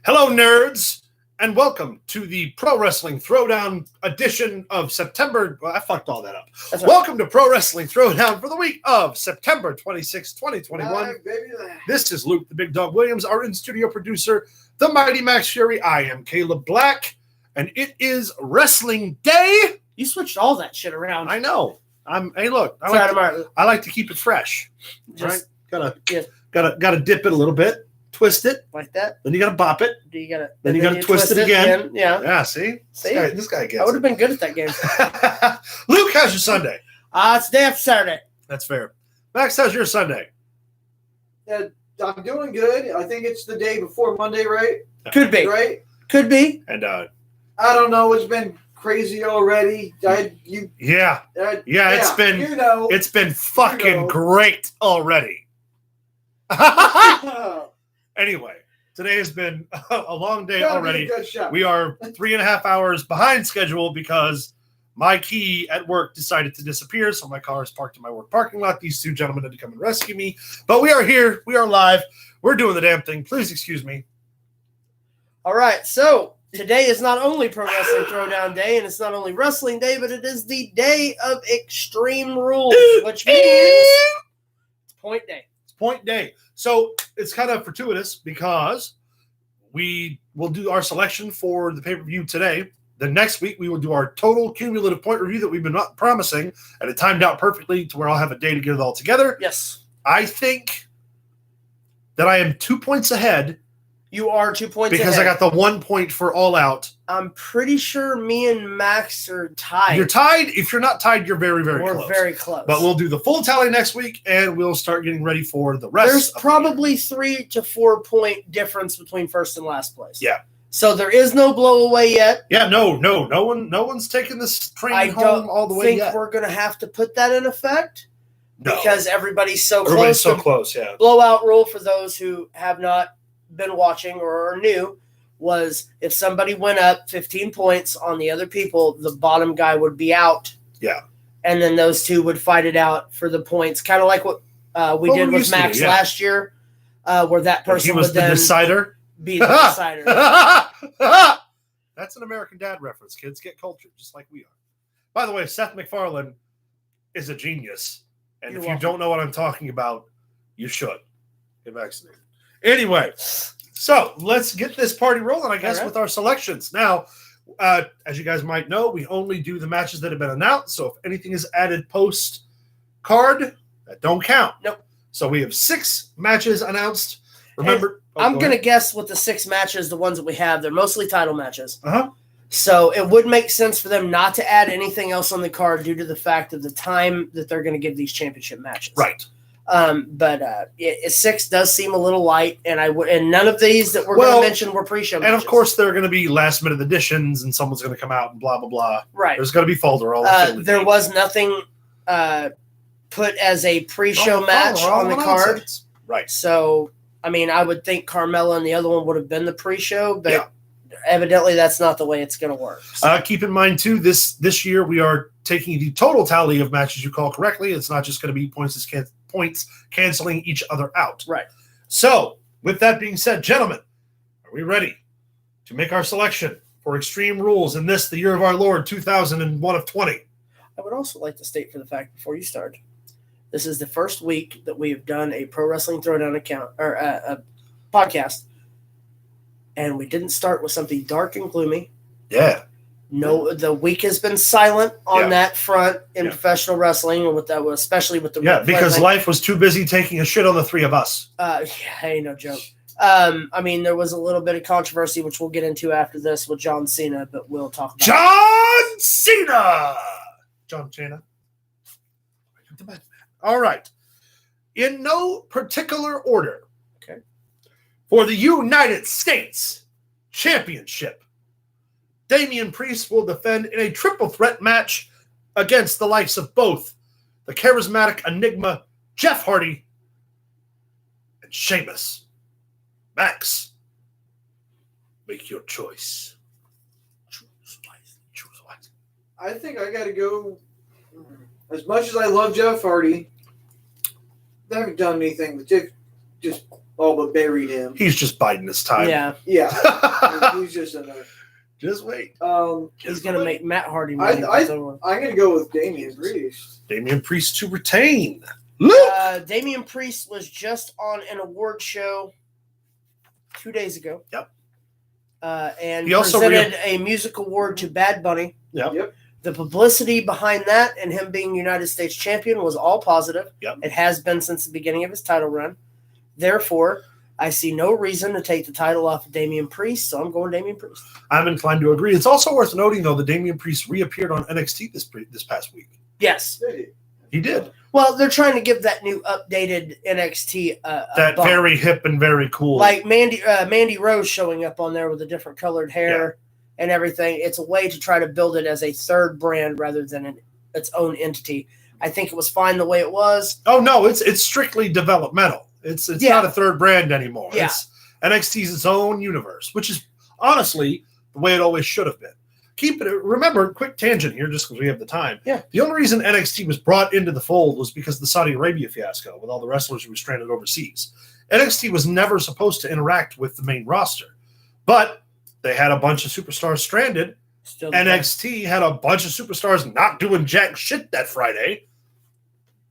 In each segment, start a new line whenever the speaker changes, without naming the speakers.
Hello, nerds, and welcome to the Pro Wrestling Throwdown edition of September. Well, I fucked all that up.
That's right.
Welcome to Pro Wrestling Throwdown for the week of September 26, 2021. This is Luke, the Big Dog Williams, our in-studio producer, the Mighty Max Fury. I am Caleb Black, and it is Wrestling Day.
You switched all that shit around.
I know. Hey, look, I like to keep it fresh.
Just,
right? Gotta dip it a little bit. Twist it
like that.
Then you gotta bop it.
Then
you gotta twist it again.
Yeah.
See?
See?
This guy gets
I would have been good at that game.
Luke, how's your Sunday?
It's day after Saturday.
That's fair. Max, how's your Sunday?
I'm doing good. I think it's the day before Monday, right?
Could be.
Right?
Could be.
And
I don't know. It's been crazy already.
It's been fucking great already. Anyway, today has been a long day already. We are 3.5 hours behind schedule because my key at work decided to disappear, so my car is parked in my work parking lot. These two gentlemen had to come and rescue me. But we are here. We are live. We're doing the damn thing. Please excuse me.
All right, so today is not only Pro Wrestling Throwdown Day, and it's not only Wrestling Day, but it is the day of Extreme Rules, which means it's Point Day.
Point Day. So it's kind of fortuitous because we will do our selection for the pay-per-view today. The next week, we will do our total cumulative point review that we've been promising, and it timed out perfectly to where I'll have a day to get it all together.
Yes.
I think that I am 2 points ahead.
You are 2 points
because
ahead.
I got the 1 point for All Out.
I'm pretty sure me and Max are tied.
You're tied. If you're not tied, you're very, very close.
We're very close.
But we'll do the full tally next week, and we'll start getting ready for the rest.
There's probably 3 to 4 point difference between first and last place.
Yeah.
So there is no blowaway yet.
Yeah, no one's taking this train home all the way yet.
I think we're going to have to put that in effect.
No.
Because everybody's so close.
Everybody's so close, yeah.
Blowout rule, for those who have not been watching or are new, was if somebody went up 15 points on the other people, the bottom guy would be out.
Yeah.
And then those two would fight it out for the points, kind of like what we did with Max last year, where that person
was the decider.
Be the decider.
That's an American Dad reference, kids. Get cultured, just like we are. By the way, Seth MacFarlane is a genius. And if you don't know what I'm talking about, you should. Get vaccinated. Anyway, so let's get this party rolling, I guess, with our selections. Now, as you guys might know, we only do the matches that have been announced. So if anything is added post-card, that don't count.
Nope.
So we have 6 matches announced. Remember,
I'm going to guess with the 6 matches, the ones that we have, they're mostly title matches.
Uh-huh.
So it would make sense for them not to add anything else on the card due to the fact of the time that they're going to give these championship matches.
Right.
But 6 does seem a little light, and none of these that we're going to mention were pre-show matches.
And of course, there are going to be last-minute additions, and someone's going to come out and blah blah blah.
Right.
There's going to be folderol.
There was nothing put as a pre-show match on the card.
Nonsense. Right.
So, I mean, I would think Carmella and the other one would have been the pre-show, but evidently that's not the way it's going to work. So.
Keep in mind, too, this year we are taking the total tally of matches you call correctly. It's not just going to be points canceling each other out.
Right.
So, with that being said, gentlemen, are we ready to make our selection for Extreme Rules in this, the year of our Lord, 2001 of 20?
I would also like to state for the fact, before you start, this is the first week that we have done a Pro Wrestling Throwdown account or a podcast, and we didn't start with something dark and gloomy.
Yeah.
No, the week has been silent on that front in professional wrestling, and especially with the
because life was too busy taking a shit on the 3 of us.
Hey, no joke. I mean, there was a little bit of controversy, which we'll get into after this with John Cena, but we'll talk about
John Cena. All right. In no particular order.
Okay.
For the United States Championship, Damian Priest will defend in a triple threat match against the likes of both the charismatic enigma Jeff Hardy and Sheamus. Max, make your choice. Choose wisely.
I think I got to go. As much as I love Jeff Hardy, they haven't done anything. Just all but buried him.
He's just biding his time.
Yeah.
Yeah. He's just in there.
Just wait.
He's going to make Matt Hardy.
I'm going to go with Damian Priest.
Damian Priest to retain. Luke!
Damian Priest was just on an award show 2 days ago.
Yep.
And
he also
presented a music award to Bad Bunny.
Yep.
The publicity behind that and him being United States champion was all positive.
Yep.
It has been since the beginning of his title run. Therefore, I see no reason to take the title off of Damian Priest, so I'm going Damian Priest.
I'm inclined to agree. It's also worth noting, though, that Damian Priest reappeared on NXT this past week.
Yes.
He did.
Well, they're trying to give that new updated NXT
that
bump.
very hip and very cool.
Like Mandy Rose showing up on there with a different colored hair and everything. It's a way to try to build it as a third brand rather than its own entity. I think it was fine the way it was.
Oh, no, it's strictly developmental. It's not a third brand anymore.
Yeah.
It's NXT's its own universe, which is honestly the way it always should have been. Remember, quick tangent here, just because we have the time.
Yeah.
The only reason NXT was brought into the fold was because of the Saudi Arabia fiasco with all the wrestlers who were stranded overseas. NXT was never supposed to interact with the main roster, but they had a bunch of superstars stranded. NXT had a bunch of superstars not doing jack shit that Friday.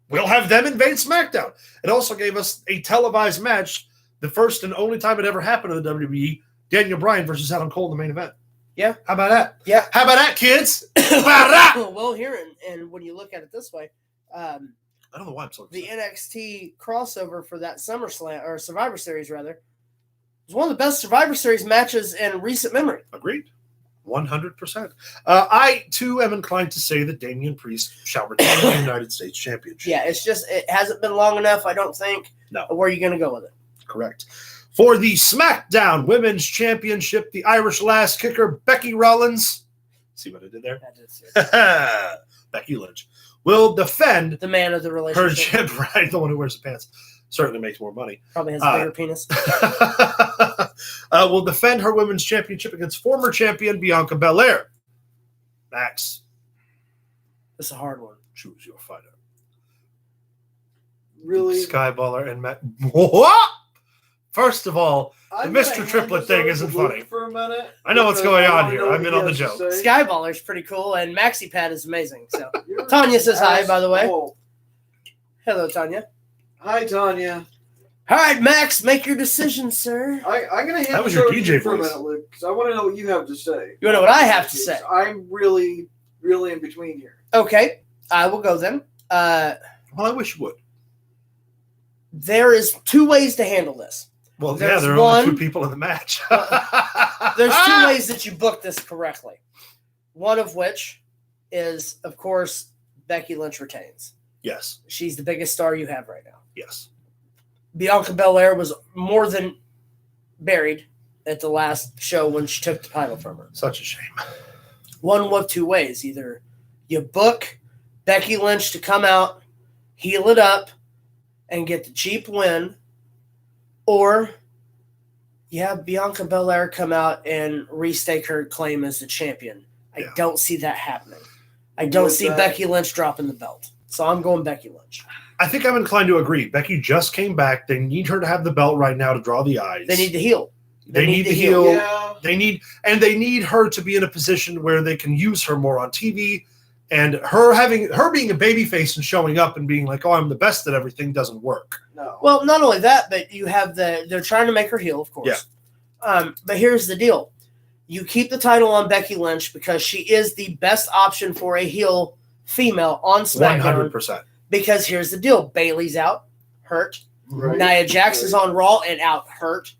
We'll have them invade SmackDown. It also gave us a televised match, the first and only time it ever happened in the WWE, Daniel Bryan versus Adam Cole in the main event.
Yeah.
How about that?
Yeah.
How about that, kids? How about that?
Well, here, and when you look at it this way,
I don't know why I'm so
the
excited.
NXT crossover for that SummerSlam, or Survivor Series, rather, was one of the best Survivor Series matches in recent memory.
Agreed. 100%. I, too, am inclined to say that Damian Priest shall retain the United States Championship.
Yeah, it's just, it hasn't been long enough, I don't think.
No.
Where are you going to go with it?
Correct. For the SmackDown Women's Championship, the Irish Lass Kicker, Becky Rollins. See what I did there?
I did see it.
Becky Lynch will defend
The man of the
her
relationship.
champ, right? The one who wears the pants. Certainly makes more money.
Probably has a bigger penis.
Will defend her women's championship against former champion Bianca Belair. Max,
It's a hard one.
choose your fighter.
Really?
Skyballer and Matt. What? First of all,
I'm
Mr.
gonna
Triplet
hand
thing
this
isn't
over to
funny.
Luke for a minute.
I know what's
because
going
I
on
wanna
here.
know what
I'm in
he
on the
has to
joke.
say.
Skyballer's pretty cool, and Maxi Pad is amazing. So,
You're
Tanya says hi, by the way.
asshole.
Hello, Tanya.
Hi, Tanya.
All right, Max, make your decision, sir.
I'm going to hand
That was
this
your
over to
DJ
you for a
voice.
minute, Luke, because I want to know what you have to say.
You want to know what I have to say?
I'm really, really in between here.
Okay, I will go then.
Well, I wish you would.
There is two ways to handle this.
Well,
There's
there are
one-
only two people in the match.
There's two ways that you book this correctly. One of which is, of course, Becky Lynch retains.
Yes.
She's the biggest star you have right now.
Yes.
Bianca Belair was more than buried at the last show when she took the title from her.
Such a shame.
One of two ways. Either you book Becky Lynch to come out, heal it up, and get the cheap win, or you have Bianca Belair come out and restake her claim as the champion. I don't see that happening. I don't see Becky Lynch dropping the belt. So I'm going Becky Lynch.
I think I'm inclined to agree. Becky just came back. They need her to have the belt right now to draw the eyes.
They need to heal.
They need to heal.
Yeah.
They need her to be in a position where they can use her more on TV. And her being a babyface and showing up and being like, "Oh, I'm the best at everything," doesn't work.
No.
Well, not only that, but you have they're trying to make her heel, of course. Yeah. But here's the deal. You keep the title on Becky Lynch because she is the best option for a heel female on SmackDown.
100%.
Because here's the deal. Bayley's out, hurt.
Right.
Nia Jax is on Raw and out, hurt.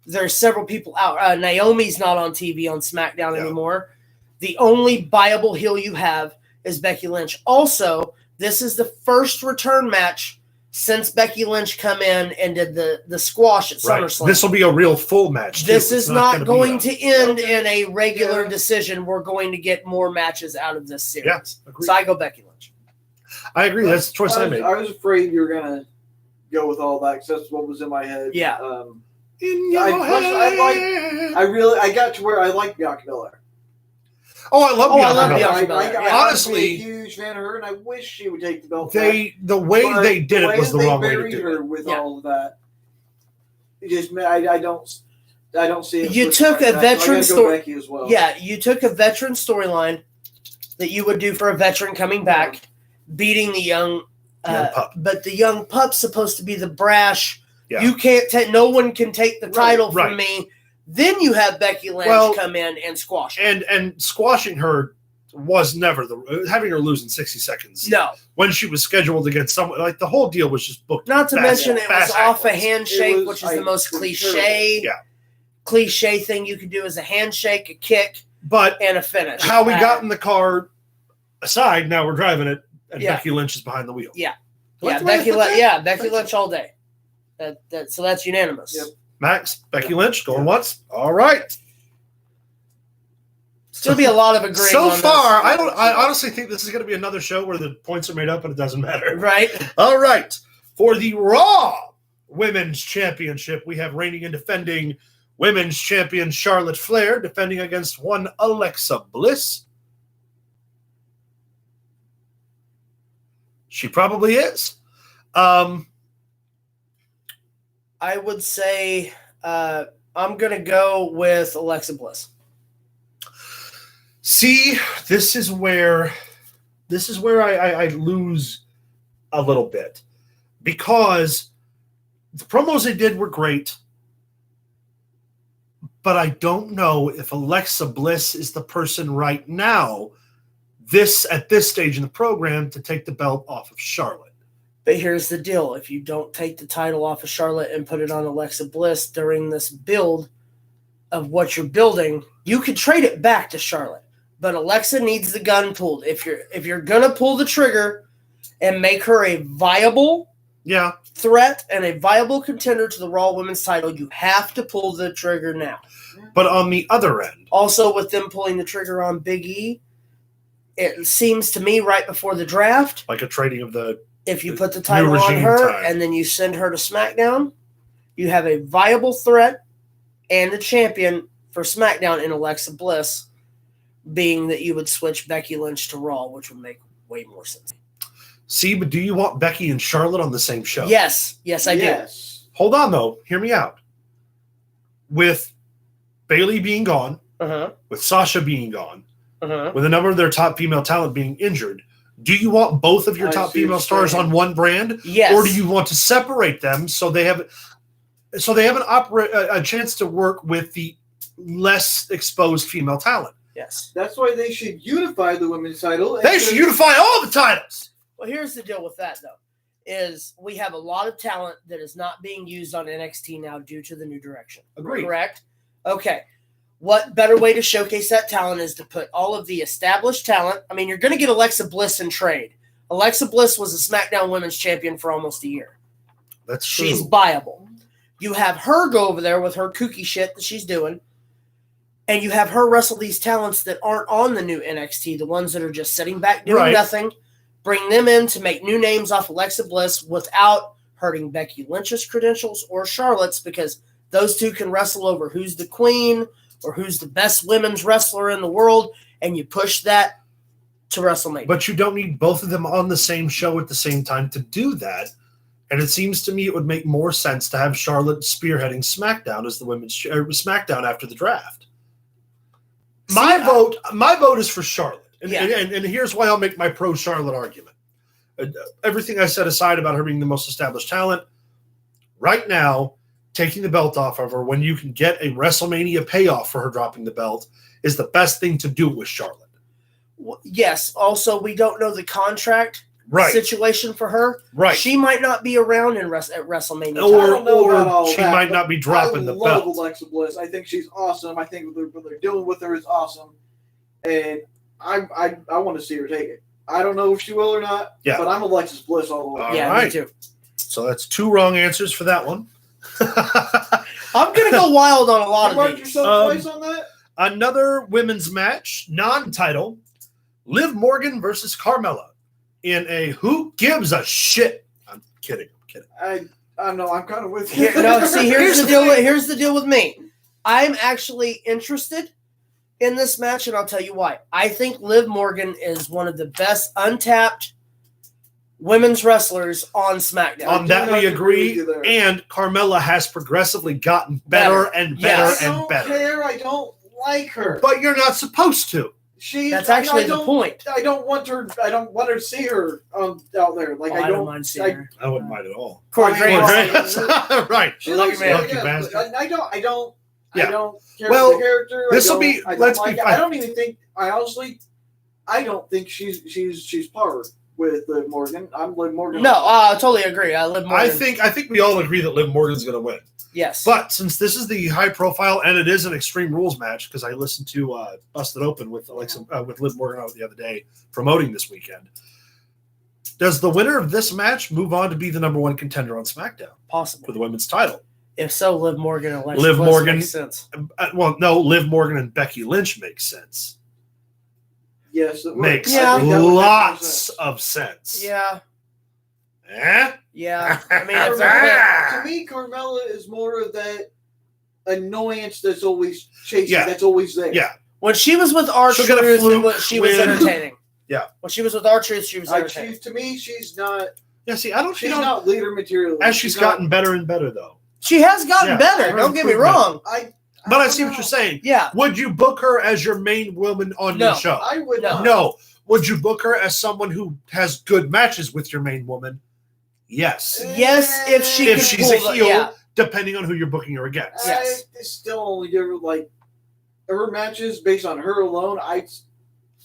There's several people out. Naomi's not on TV on SmackDown anymore. The only viable heel you have is Becky Lynch. Also, this is the first return match since Becky Lynch come in and did the squash at SummerSlam.
This will be a real full match.
This is not going
to
to end in a regular decision. We're going to get more matches out of this series.
Yeah, agreed.
So I go Becky Lynch.
I agree. That's the choice I made.
I was afraid you were going to go with all that because that's what was in my head.
Yeah.
I got to where I like Bianca Belair.
Oh, I love Bianca
Bianca
Belair.
Belair.
Honestly,
I'm a huge fan of her, and I wish she would take the belt.
The way they did it was the wrong way to do it.
With all of that. I don't see it.
You took a veteran story.
Becky as well.
Yeah, you took a veteran storyline that you would do for a veteran coming back, beating the young
pup.
But the young pup's supposed to be the brash.
Yeah.
You can't take. No one can take the title from
right.
me. Then you have Becky Lynch come in and squash her.
And squashing her was never having her lose in 60 seconds.
No.
When she was scheduled against someone, like the whole deal was just booked.
Not to mention it was off a handshake, which is the most cliche thing you could do is a handshake, a kick, and a finish.
How we got in the car aside, now we're driving it, and Becky Lynch is behind the wheel.
Yeah. Becky Lynch all day. So that's unanimous.
Yep.
Max, Becky Lynch, going once. All right.
Still be a lot of agreeing.
So
on
far,
this.
I honestly think this is going to be another show where the points are made up and it doesn't matter.
Right.
All right. For the Raw Women's Championship, we have reigning and defending Women's Champion Charlotte Flair defending against one Alexa Bliss. She probably is.
I would say I'm going to go with Alexa Bliss.
See, this is where I lose a little bit because the promos they did were great, but I don't know if Alexa Bliss is the person right now, at this stage in the program, to take the belt off of Charlotte.
But here's the deal. If you don't take the title off of Charlotte and put it on Alexa Bliss during this build of what you're building, you could trade it back to Charlotte. But Alexa needs the gun pulled. If you're going to pull the trigger and make her a viable threat and a viable contender to the Raw Women's title, you have to pull the trigger now.
But on the other end,
also with them pulling the trigger on Big E, it seems to me right before the draft,
like a trading of the
if you put the title on her and then you send her to SmackDown, you have a viable threat and a champion for SmackDown in Alexa Bliss, being that you would switch Becky Lynch to Raw, which would make way more sense.
See, but do you want Becky and Charlotte on the same show?
Yes, I do.
Hold on, though. Hear me out. With Bayley being gone, with Sasha being gone, with a number of their top female talent being injured, do you want both of your top female stars on one brand?
Yes.
Or do you want to separate them so they have a chance to work with the less exposed female talent?
Yes.
That's why they should unify the women's title.
They should unify all the titles.
Well, here's the deal with that, though, is we have a lot of talent that is not being used on NXT now due to the new direction.
Agreed.
Correct? Okay. What better way to showcase that talent is to put all of the established talent. I mean, you're going to get Alexa Bliss in trade. Alexa Bliss was a SmackDown Women's Champion for almost a year.
That's true.
She's viable. You have her go over there with her kooky shit that she's doing, and you have her wrestle these talents that aren't on the new NXT, the ones that are just sitting back doing nothing. Bring them in to make new names off Alexa Bliss without hurting Becky Lynch's credentials or Charlotte's, because those two can wrestle over who's the queen or who's the best women's wrestler in the world, and you push that to WrestleMania.
But you don't need both of them on the same show at the same time to do that. And it seems to me it would make more sense to have Charlotte spearheading SmackDown as the women's SmackDown after the draft. My vote is for Charlotte. And here's why I'll make my pro-Charlotte argument. Everything I said aside about her being the most established talent, right now, taking the belt off of her when you can get a WrestleMania payoff for her dropping the belt is the best thing to do with Charlotte.
Yes. Also, we don't know the contract situation for her.
Right.
She might not be around at WrestleMania.
Or she might not be dropping the belt.
I love Alexa Bliss. I think she's awesome. I think what they're doing with her is awesome. And I want to see her take it. I don't know if she will or not, but I'm Alexis Bliss all the way.
Me too.
So that's two wrong answers for that one.
I'm going to go wild on a lot of these.
Yourself twice on that?
Another women's match, non-title, Liv Morgan versus Carmella in a who gives a shit. I'm kidding.
I know. I'm kind of with you.
Here's the deal. Here's the deal with me. I'm actually interested in this match, and I'll tell you why. I think Liv Morgan is one of the best untapped women's wrestlers on SmackDown.
On that we agree. And Carmella has progressively gotten better and better and better.
I don't like her.
But you're not supposed to.
That's actually the point.
I don't want her. I don't want her to see her out there. Like
I don't mind seeing her.
I wouldn't mind at all.
Corey Graves.
Right.
She looks
lucky
bastard. I don't care
well,
for the character.
This will be. Let's be.
I don't even think. I don't think she's par with Liv Morgan. I'm Liv Morgan.
No, I totally agree. Liv Morgan.
I think we all agree that Liv Morgan's going to win.
Yes.
But since this is the high profile and it is an Extreme Rules match, because I listened to Busted Open with with Liv Morgan the other day promoting this weekend. Does the winner of this match move on to be the number one contender on SmackDown?
Possibly.
For the women's title.
If so, Liv Morgan and
Liv Morgan
makes sense.
Liv Morgan and Becky Lynch makes sense.
Yes, it
makes lots of sense.
Yeah.
Eh?
Yeah. I mean,
to me, Carmella is more of that annoyance that's always chasing. Yeah. That's always there.
Yeah.
When she was with R-Truth, she was entertaining.
Yeah.
When she was with R-Truth, she was entertaining.
To me, she's not.
Yeah. See,
she's not leader material.
As she's gotten better and better, though.
She has gotten better. Don't get me wrong.
But I see what you're saying.
Yeah.
Would you book her as your main woman on your show?
I would not.
No. Would you book her as someone who has good matches with your main woman? Yes.
Yes, if she's
a heel, depending on who you're booking her against.
Yes. I still only give her her matches based on her alone.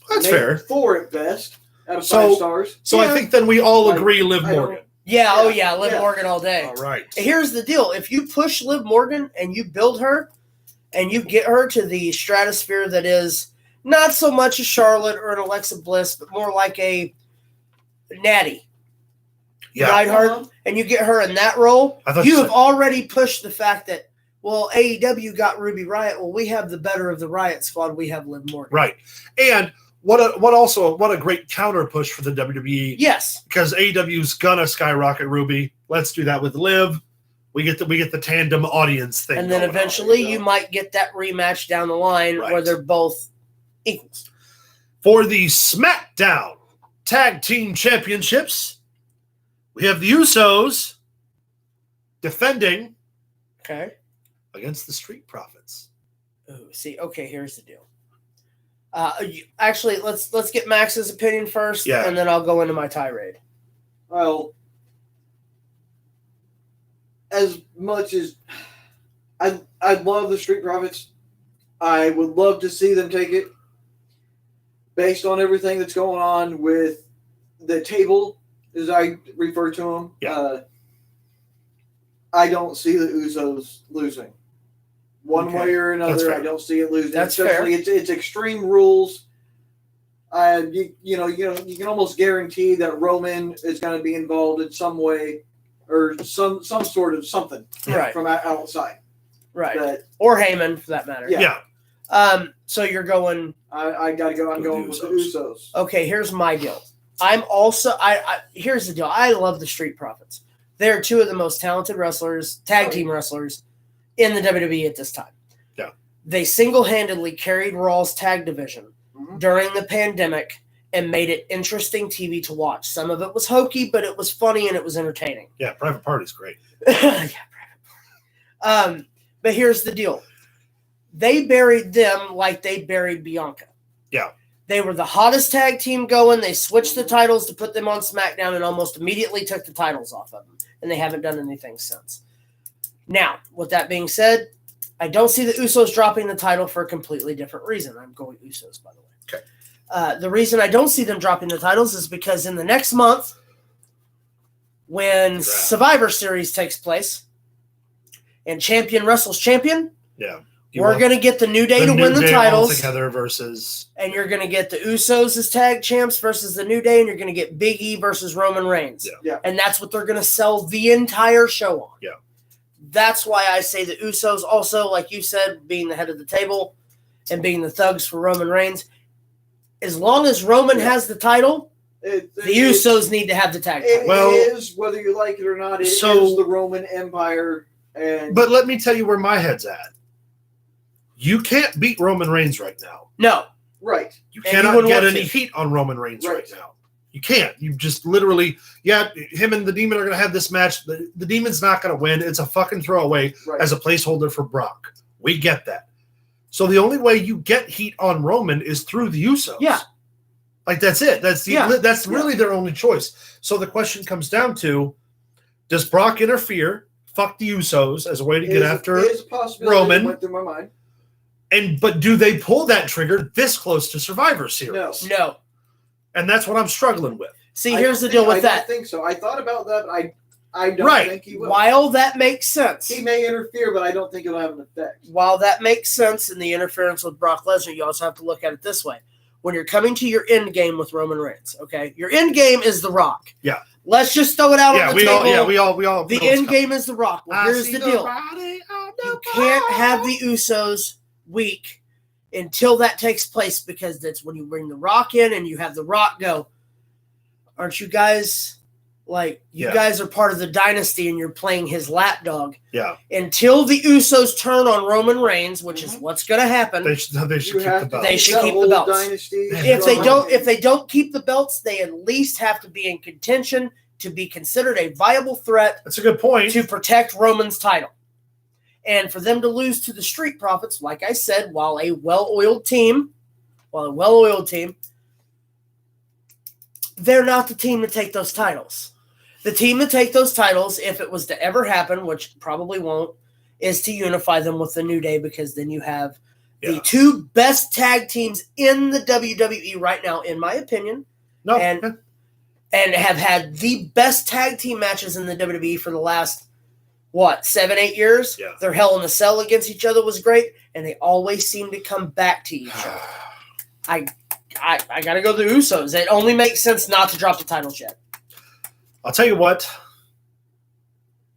That's fair.
4 at best out of 5 stars.
So I think then we all agree Liv Morgan.
Yeah, Liv Morgan all day.
All right.
Here's the deal. If you push Liv Morgan and you build her and you get her to the stratosphere that is not so much a Charlotte or an Alexa Bliss, but more like a Natty Neidhart, and you get her in that role, you have already pushed the fact that, AEW got Ruby Riott. Well, we have the better of the Riott squad. We have Liv Morgan.
Right. And what a great counter push for the WWE.
Yes.
Because AEW's gonna skyrocket Ruby. Let's do that with Liv. We get the tandem audience thing.
And then eventually you might get that rematch down the line where they're both equals.
For the SmackDown Tag Team Championships, we have the Usos defending against the Street Profits.
Oh, see, here's the deal. Actually, let's get Max's opinion first, and then I'll go into my tirade.
Well, as much as I love the Street Profits, I would love to see them take it. Based on everything that's going on with the table, as I refer to them, I don't see the Usos losing. One way or another, I don't see it losing.
That's fair.
It's Extreme Rules. You can almost guarantee that Roman is going to be involved in some way or some sort of something from outside.
Right. Or Heyman, for that matter.
Yeah.
So you're going...
I got to go. I'm going with the Usos.
Okay, here's my deal. I'm also... here's the deal. I love the Street Profits. They're 2 of the most talented wrestlers, tag team wrestlers, in the WWE at this time.
Yeah.
They single-handedly carried Raw's tag division during the pandemic and made it interesting TV to watch. Some of it was hokey, but it was funny and it was entertaining.
Yeah, Private Party's great.
Private Party. But here's the deal. They buried them like they buried Bianca.
Yeah.
They were the hottest tag team going. They switched the titles to put them on SmackDown and almost immediately took the titles off of them. And they haven't done anything since. Now, with that being said, I don't see the Usos dropping the title for a completely different reason. I'm going Usos, by the way.
Okay.
The reason I don't see them dropping the titles is because in the next month, when Survivor Series takes place and champion wrestles champion, we're going to get the New Day to win the titles.
Together versus...
And you're going to get the Usos as tag champs versus the New Day, and you're going to get Big E versus Roman Reigns.
Yeah.
And that's what they're going to sell the entire show on.
Yeah.
That's why I say the Usos also, like you said, being the head of the table and being the thugs for Roman Reigns. As long as Roman has the title, the Usos need to have the tag title.
It is, whether you like it or not, it is the Roman Empire.
But let me tell you where my head's at. You can't beat Roman Reigns right now.
No.
Right.
You cannot get any heat on Roman Reigns right now. You can't. You just literally, him and the Demon are going to have this match. The Demon's not going to win. It's a fucking throwaway as a placeholder for Brock. We get that. So the only way you get heat on Roman is through the Usos.
Yeah.
Like, that's it. That's really their only choice. So the question comes down to, does Brock interfere, fuck the Usos as a way to get after Roman?
Went through my mind.
But do they pull that trigger this close to Survivor Series?
No.
And that's what I'm struggling with.
See, here's the deal with that.
I don't think so. I thought about that, but I don't think he will.
While that makes sense.
He may interfere, but I don't think it'll have an effect.
While that makes sense in the interference with Brock Lesnar, you also have to look at it this way. When you're coming to your end game with Roman Reigns, okay? Your end game is The Rock.
Yeah.
Let's just throw it out on the table.
We all.
The end game is The Rock. Well, here's the deal. You can't have the Usos weak until that takes place, because that's when you bring The Rock in and you have The Rock go, aren't you guys, you guys are part of the dynasty and you're playing his lapdog.
Yeah.
Until the Usos turn on Roman Reigns, which is what's going to happen.
They should keep the belts.
They should keep the belts. If they don't keep the belts, they at least have to be in contention to be considered a viable threat.
That's a good point.
To protect Roman's title. And for them to lose to the Street Profits, like I said, while a well-oiled team, they're not the team to take those titles. The team to take those titles, if it was to ever happen, which probably won't, is to unify them with the New Day, because then you have the two best tag teams in the WWE right now, in my opinion. And have had the best tag team matches in the WWE for the last 7-8 years.
Yeah.
Their Hell in a Cell against each other was great, and they always seem to come back to each other. I gotta go the Usos. It only makes sense not to drop the titles yet.
I'll tell you what.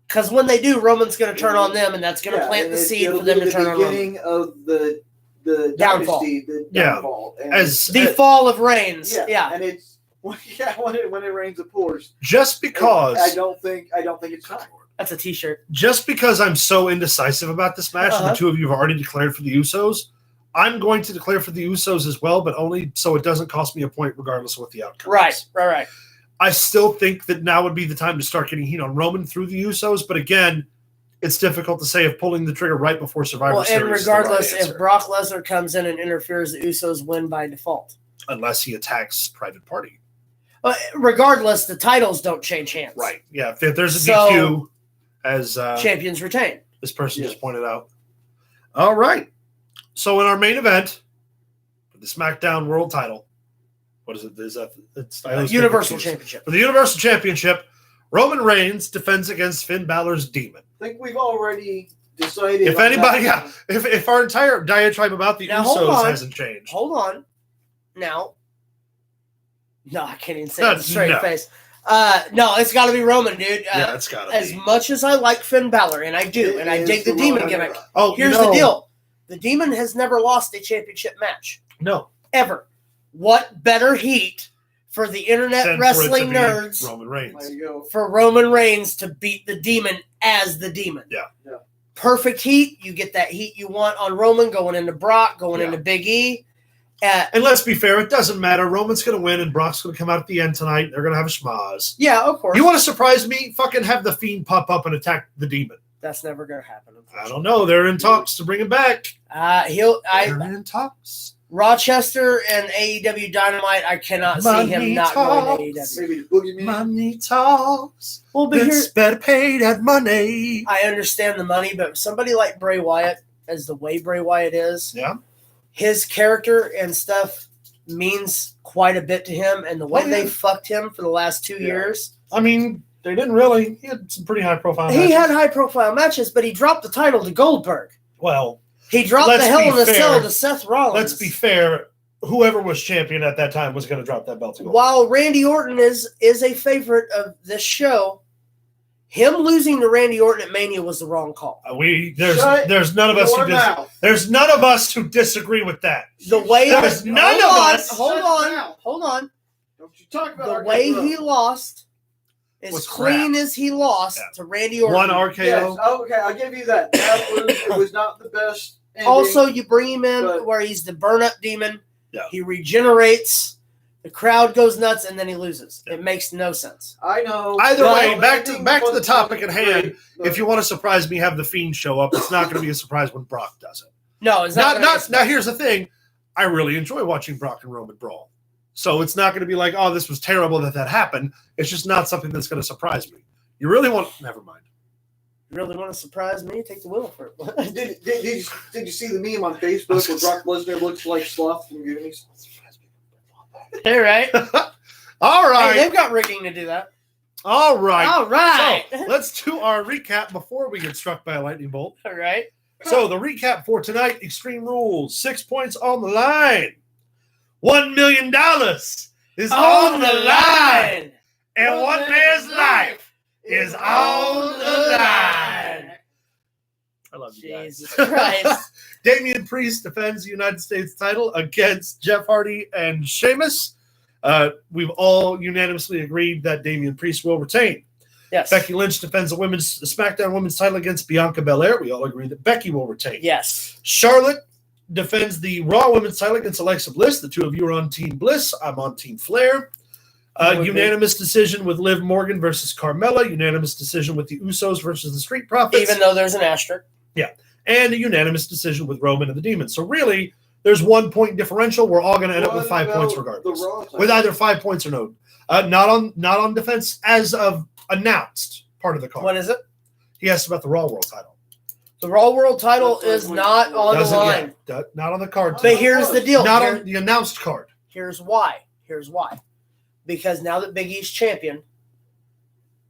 Because when they do, Roman's going to turn on them, and that's going to plant the seed for them to turn on Roman.
The beginning of the
downfall.
Dynasty, the downfall.
The fall of Reigns. Yeah.
And it's when it rains, it pours.
Just because
I don't think it's time.
That's a T-shirt.
Just because I'm so indecisive about this match, and the two of you have already declared for the Usos, I'm going to declare for the Usos as well, but only so it doesn't cost me a point regardless of what the outcome is.
Right.
I still think that now would be the time to start getting heat on Roman through the Usos, but again, it's difficult to say if pulling the trigger right before Survivor Series.
And regardless, if Brock Lesnar comes in and interferes, the Usos win by default.
Unless he attacks Private Party.
Regardless, the titles don't change hands.
Right. Yeah. If there's a DQ, as
champions retain.
This person just pointed out. All right. So in our main event, for the SmackDown World Title, what is it? It's
Universal Championship.
For the Universal Championship, Roman Reigns defends against Finn Balor's Demon.
I think we've already decided.
If anybody, if our entire diatribe about the Usos hasn't changed.
Hold on. Now. No, I can't even say it with a straight face. No, it's got to be Roman, dude.
It's got to be.
As much as I like Finn Balor, and I do, and I dig the Demon gimmick. Here's the deal. The Demon has never lost a championship match.
No.
Ever. What better heat for the internet wrestling nerds
Roman Reigns.
For Roman Reigns to beat the Demon as the Demon?
Yeah.
Perfect heat. You get that heat you want on Roman going into Brock, going into Big E.
And let's be fair, it doesn't matter. Roman's going to win, and Brock's going to come out at the end tonight. They're going to have a schmaz.
Yeah, of course.
You want to surprise me? Fucking have the Fiend pop up and attack the Demon.
That's never going to happen.
I don't know. They're in talks to bring him back.
They're
in talks.
Rochester and AEW Dynamite, I cannot see him not going to AEW.
Maybe the Boogeyman.
Money talks.
Well, but
it's better pay that money.
I understand the money, but somebody like Bray Wyatt, as the way Bray Wyatt is, his character and stuff means quite a bit to him, and the way they fucked him for the last 2 years.
I mean, they didn't really. He had some pretty high-profile matches.
He had high-profile matches, but he dropped the title to Goldberg.
Well,
he dropped the Hell in a Cell to Seth Rollins.
Let's be fair. Whoever was champion at that time was going to drop that belt to Goldberg.
While Randy Orton is a favorite of this show, him losing to Randy Orton at Mania was the wrong call.
There's none of us there's none of us who disagree with that.
Hold on.
Don't you talk about
the way he lost. As clean as he lost to Randy Orton.
One RKO.
Yes. Okay, I'll give you that. It was not the best ending.
Also, you bring him in where he's the burn-up demon.
Yeah.
He regenerates The crowd goes nuts, and then he loses. It makes no sense.
I know.
Either
Well,
way, back to the topic at
is
hand.
great, but-
If you want to surprise me, have the Fiend show up. It's not going to be a surprise when Brock does it.
No, it's not.
Now, here's the thing. I really enjoy watching Brock and Roman brawl. So it's not going to be like, oh, this was terrible that happened. It's just not something that's going to surprise me. You really want... Never mind.
You really want to surprise me? Take the wheel for it.
Did you see the meme on Facebook where Brock Lesnar looks like Sloth from Goonies?
All right.
All right.
Hey, they've got rigging to do that.
All right.
All right.
So let's do our recap before we get struck by a lightning bolt.
All right.
So the recap for tonight, Extreme Rules, 6 points on the line. $1 million is on the line. And one man's life is on the line. I love you guys.
Jesus Christ.
Damian Priest defends the United States title against Jeff Hardy and Sheamus. We've all unanimously agreed that Damian Priest will retain.
Yes.
Becky Lynch defends the SmackDown Women's title against Bianca Belair. We all agree that Becky will retain.
Yes.
Charlotte defends the Raw Women's title against Alexa Bliss. The two of you are on Team Bliss. I'm on Team Flair. Unanimous decision with Liv Morgan versus Carmella. Unanimous decision with the Usos versus the Street Profits.
Even though there's an asterisk.
Yeah. And a unanimous decision with Roman and the Demons. So really, there's 1 point differential. We're all going to end up with 5 points regardless. With either 5 points or no. Not on defense as of announced part of the card.
What is it?
He asked about the Raw World title.
The Raw World title is not on the line.
Not on the card.
But here's the deal.
Not on the announced card.
Here's why. Because now that Big E's champion,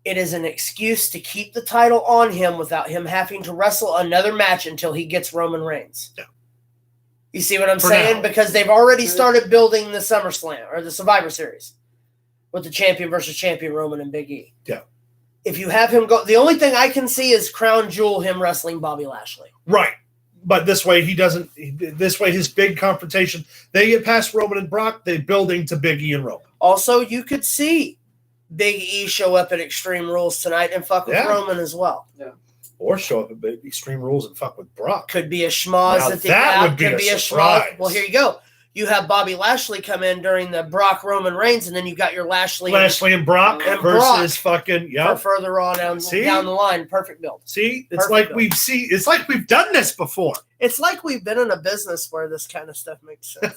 it is an excuse to keep the title on him without him having to wrestle another match until he gets Roman Reigns.
Yeah.
You see what I'm
For
saying?
now.
Because they've already started building the SummerSlam or the Survivor Series with the champion versus champion Roman and Big E.
Yeah.
If you have him go, the only thing I can see is Crown Jewel him wrestling Bobby Lashley.
Right. But this way he doesn't. This way his big confrontation. They get past Roman and Brock. They building to Big E and Roman.
Also, you could see Big E show up at Extreme Rules tonight and fuck with Roman as well.
Yeah.
Or show up at Extreme Rules and fuck with Brock.
Could be a schmoz
Now
at the
that
app.
would be
Could
a
be a
surprise.
schmoz. Well, here you go. You have Bobby Lashley come in during the Brock Roman Reigns, and then you got your Lashley
and Brock
and
versus fucking
for further on down the line. Perfect build.
See, it's
Perfect
like
build.
It's like we've done this before.
It's like we've been in a business where this kind of stuff makes sense.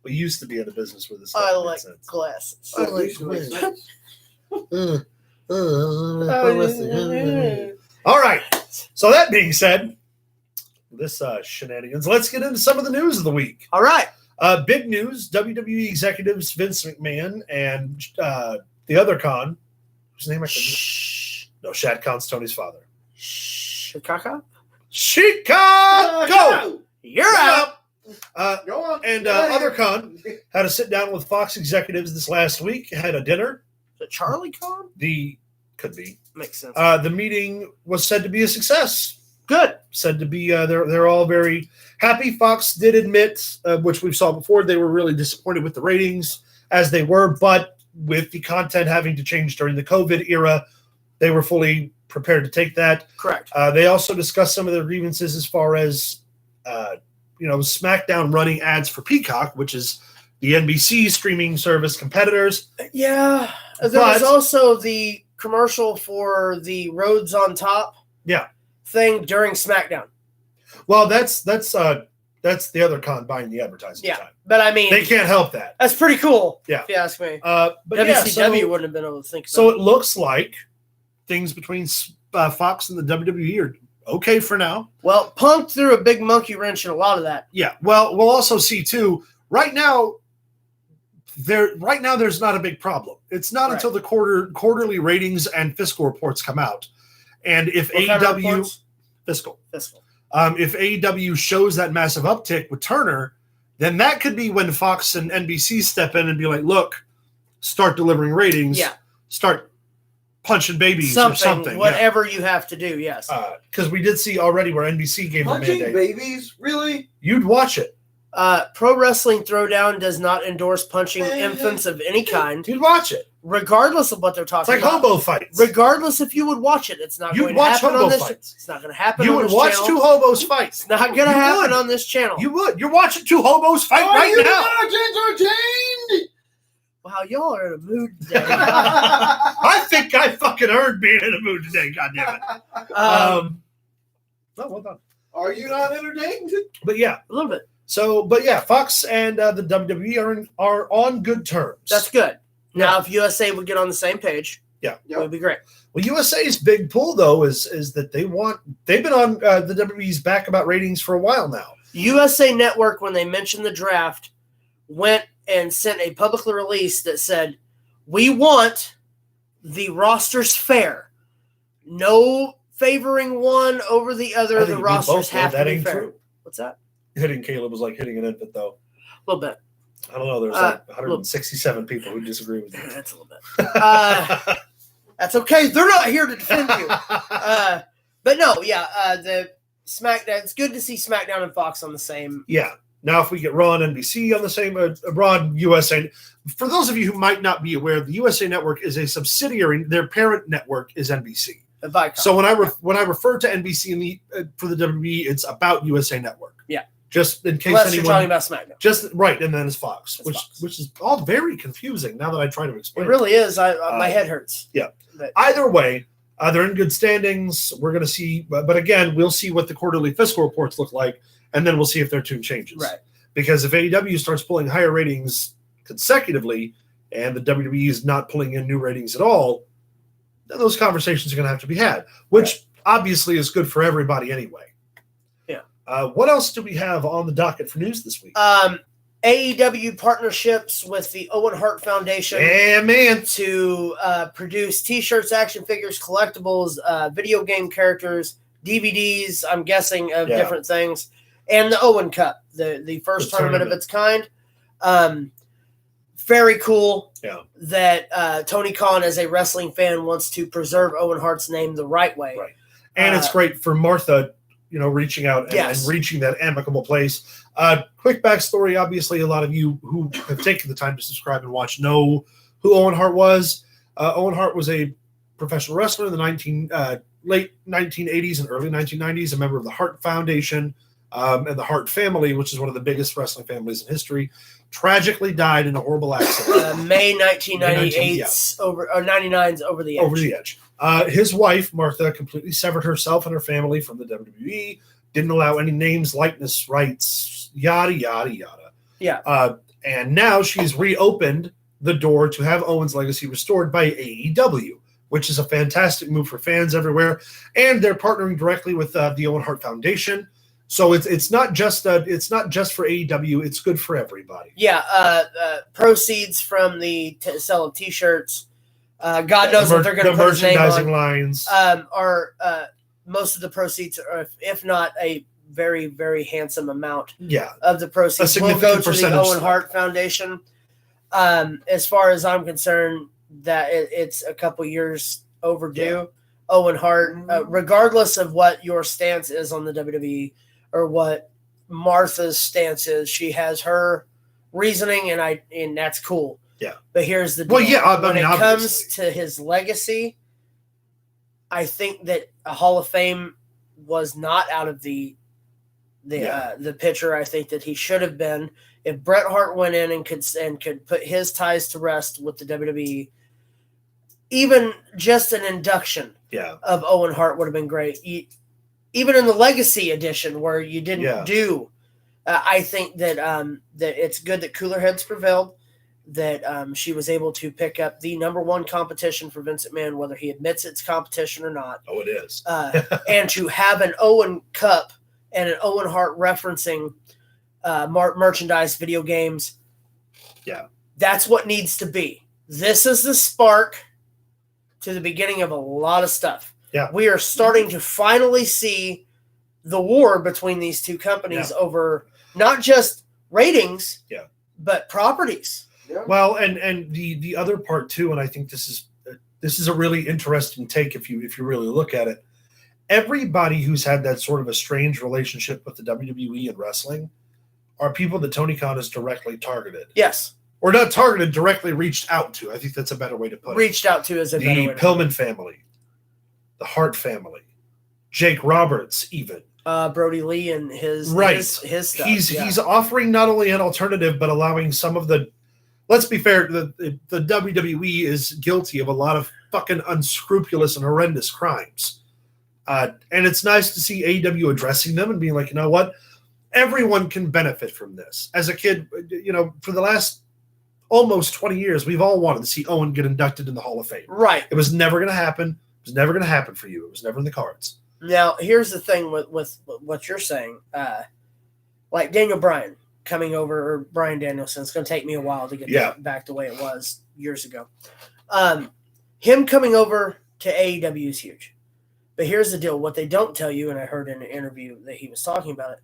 We used to be in a business where this
I
stuff made
like
sense.
glasses.
At least it makes sense.
All right. So that being said, this shenanigans. Let's get into some of the news of the week.
All right.
Big news: WWE executives Vince McMahon and the other Khan, whose name I can. No, Shad Khan's Tony's father.
Chicago.
Chicago.
You're out.
Go on.
And other Khan had a sit down with Fox executives this last week. Had a dinner.
The Charlie Khan?
Could be.
Makes sense.
The meeting was said to be a success.
Good.
Said to be, they're all very happy. Fox did admit, which we saw before, they were really disappointed with the ratings as they were, but with the content having to change during the COVID era, they were fully prepared to take that.
Correct.
They also discussed some of their grievances as far as, SmackDown running ads for Peacock, which is the NBC streaming service competitors.
Yeah. There was also the commercial for the Roads on Top thing during SmackDown.
Well, that's the other Con buying the advertising time.
But I mean,
they can't help that.
That's pretty cool.
Yeah.
If you ask me.
But
WCW wouldn't have been able to think about
so it looks like things between Fox and the WWE are okay for now.
Well, Punk threw a big monkey wrench in a lot of that.
Yeah. Well, we'll also see too. Right now, there's not a big problem. It's not until the quarterly ratings and fiscal reports come out, and if AEW fiscal, if AEW shows that massive uptick with Turner, then that could be when Fox and NBC step in and be like, "Look, start delivering ratings. Start punching babies or something.
Whatever you have to do. Yes,
because we did see already where NBC gave them a mandate.
Punching babies, really?
You'd watch it.
Pro Wrestling Throwdown does not endorse punching infants of any kind.
You'd watch it.
Regardless of what they're talking about.
It's like hobo fights.
Regardless if you would watch it. It's not going to happen on this channel. It's not going to happen on this channel.
You would watch two hobos fight.
It's not going to happen on this channel.
You would. You're watching two hobos fight right now.
Are you not entertained?
Wow, y'all are in a mood today.
I think I fucking earned being in a mood today. Goddamn it. Oh, well done.
Are you not entertained?
But yeah,
a little bit.
So, but yeah, Fox and the WWE are on good terms.
That's good. Now, if USA would get on the same page,
it
would be great.
Well, USA's big pull though is that they've been on the WWE's back about ratings for a while now.
USA Network, when they mentioned the draft, went and sent a public release that said, "We want the rosters fair, no favoring one over the other. The rosters have to be fair."
True.
What's that?
Hitting Caleb was like hitting an infant, though.
A little bit.
I don't know. There's like 167 people who disagree with you.
That's a little bit. That's okay. They're not here to defend you. But no, the SmackDown. It's good to see SmackDown and Fox on the same.
Yeah. Now, if we get Raw and NBC on the same, Raw and USA. For those of you who might not be aware, the USA Network is a subsidiary. Their parent network is NBC.
Viacom.
So when I refer to NBC for the WWE, it's about USA Network.
Yeah.
Just in case
unless
anyone.
You're talking about SmackDown.
Just right, and then it's Fox,
Fox.
which is all very confusing now that I try to explain.
It really is. My head hurts.
Yeah.
But
either way, they're in good standings. We're going to see, but again, we'll see what the quarterly fiscal reports look like, and then we'll see if their tune changes.
Right.
Because if AEW starts pulling higher ratings consecutively, and the WWE is not pulling in new ratings at all, then those conversations are going to have to be had, which obviously is good for everybody anyway. What else do we have on the docket for news this week?
AEW partnerships with the Owen Hart Foundation.
Yeah, man.
To produce T-shirts, action figures, collectibles, video game characters, DVDs, I'm guessing, of different things, and the Owen Cup, the first tournament of its kind. Very cool that Tony Khan, as a wrestling fan, wants to preserve Owen Hart's name the right way.
Right. And it's great for Martha, reaching out and reaching that amicable place. Quick backstory. Obviously, a lot of you who have taken the time to subscribe and watch know who Owen Hart was. Owen Hart was a professional wrestler in the late 1980s and early 1990s, a member of the Hart Foundation and the Hart family, which is one of the biggest wrestling families in history. Tragically died in a horrible accident.
May 1998's 99's Over the Edge.
Over the Edge. His wife, Martha, completely severed herself and her family from the WWE, didn't allow any names, likeness, rights, yada, yada, yada.
Yeah.
And now she's reopened the door to have Owen's legacy restored by AEW, which is a fantastic move for fans everywhere. And they're partnering directly with the Owen Hart Foundation. So it's not just for AEW; it's good for everybody.
Yeah, proceeds from the sale of T-shirts. God knows what they're going to put his name on.
Merchandising lines
are most of the proceeds, if not a very, very handsome amount. Of the proceeds will go to the Owen Hart Foundation. As far as I'm concerned, that it's a couple years overdue. Yeah. Owen Hart, regardless of what your stance is on the WWE. Or what Martha's stance is, she has her reasoning, and that's cool.
Yeah.
But here's the deal.
Well,
when it comes to his legacy, I think that a Hall of Fame was not out of the picture. I think that he should have been. If Bret Hart went in and could put his ties to rest with the WWE, even just an induction of Owen Hart would have been great. Even in the Legacy edition, where you didn't do, I think that that it's good that cooler heads prevailed, that she was able to pick up the number one competition for Vince McMahon, whether he admits it's competition or not.
Oh, it is.
And to have an Owen Cup and an Owen Hart referencing merchandise, video games.
Yeah.
That's what needs to be. This is the spark to the beginning of a lot of stuff.
Yeah.
We are starting to finally see the war between these two companies over not just ratings, but properties.
Yeah.
Well, and the other part too, and I think this is a really interesting take if you really look at it. Everybody who's had that sort of a strange relationship with the WWE and wrestling are people that Tony Khan has directly targeted.
Yes.
Or not targeted, directly reached out to. I think that's a better way to put it.
Reached out to is a better way.
The Pillman family. The Hart family, Jake Roberts, even
Brody Lee and his stuff.
He's offering not only an alternative, but allowing some of the let's be fair, the WWE is guilty of a lot of fucking unscrupulous and horrendous crimes. And it's nice to see AEW addressing them and being like, you know what? Everyone can benefit from this. As a kid, for the last almost 20 years, we've all wanted to see Owen get inducted in the Hall of Fame.
Right.
It was never going to happen. It was never going to happen for you. It was never in the cards.
Now, here's the thing with what you're saying. Like Daniel Bryan coming over, or Bryan Danielson, it's going to take me a while to get that back the way it was years ago. Him coming over to AEW is huge. But here's the deal. What they don't tell you, and I heard in an interview that he was talking about it,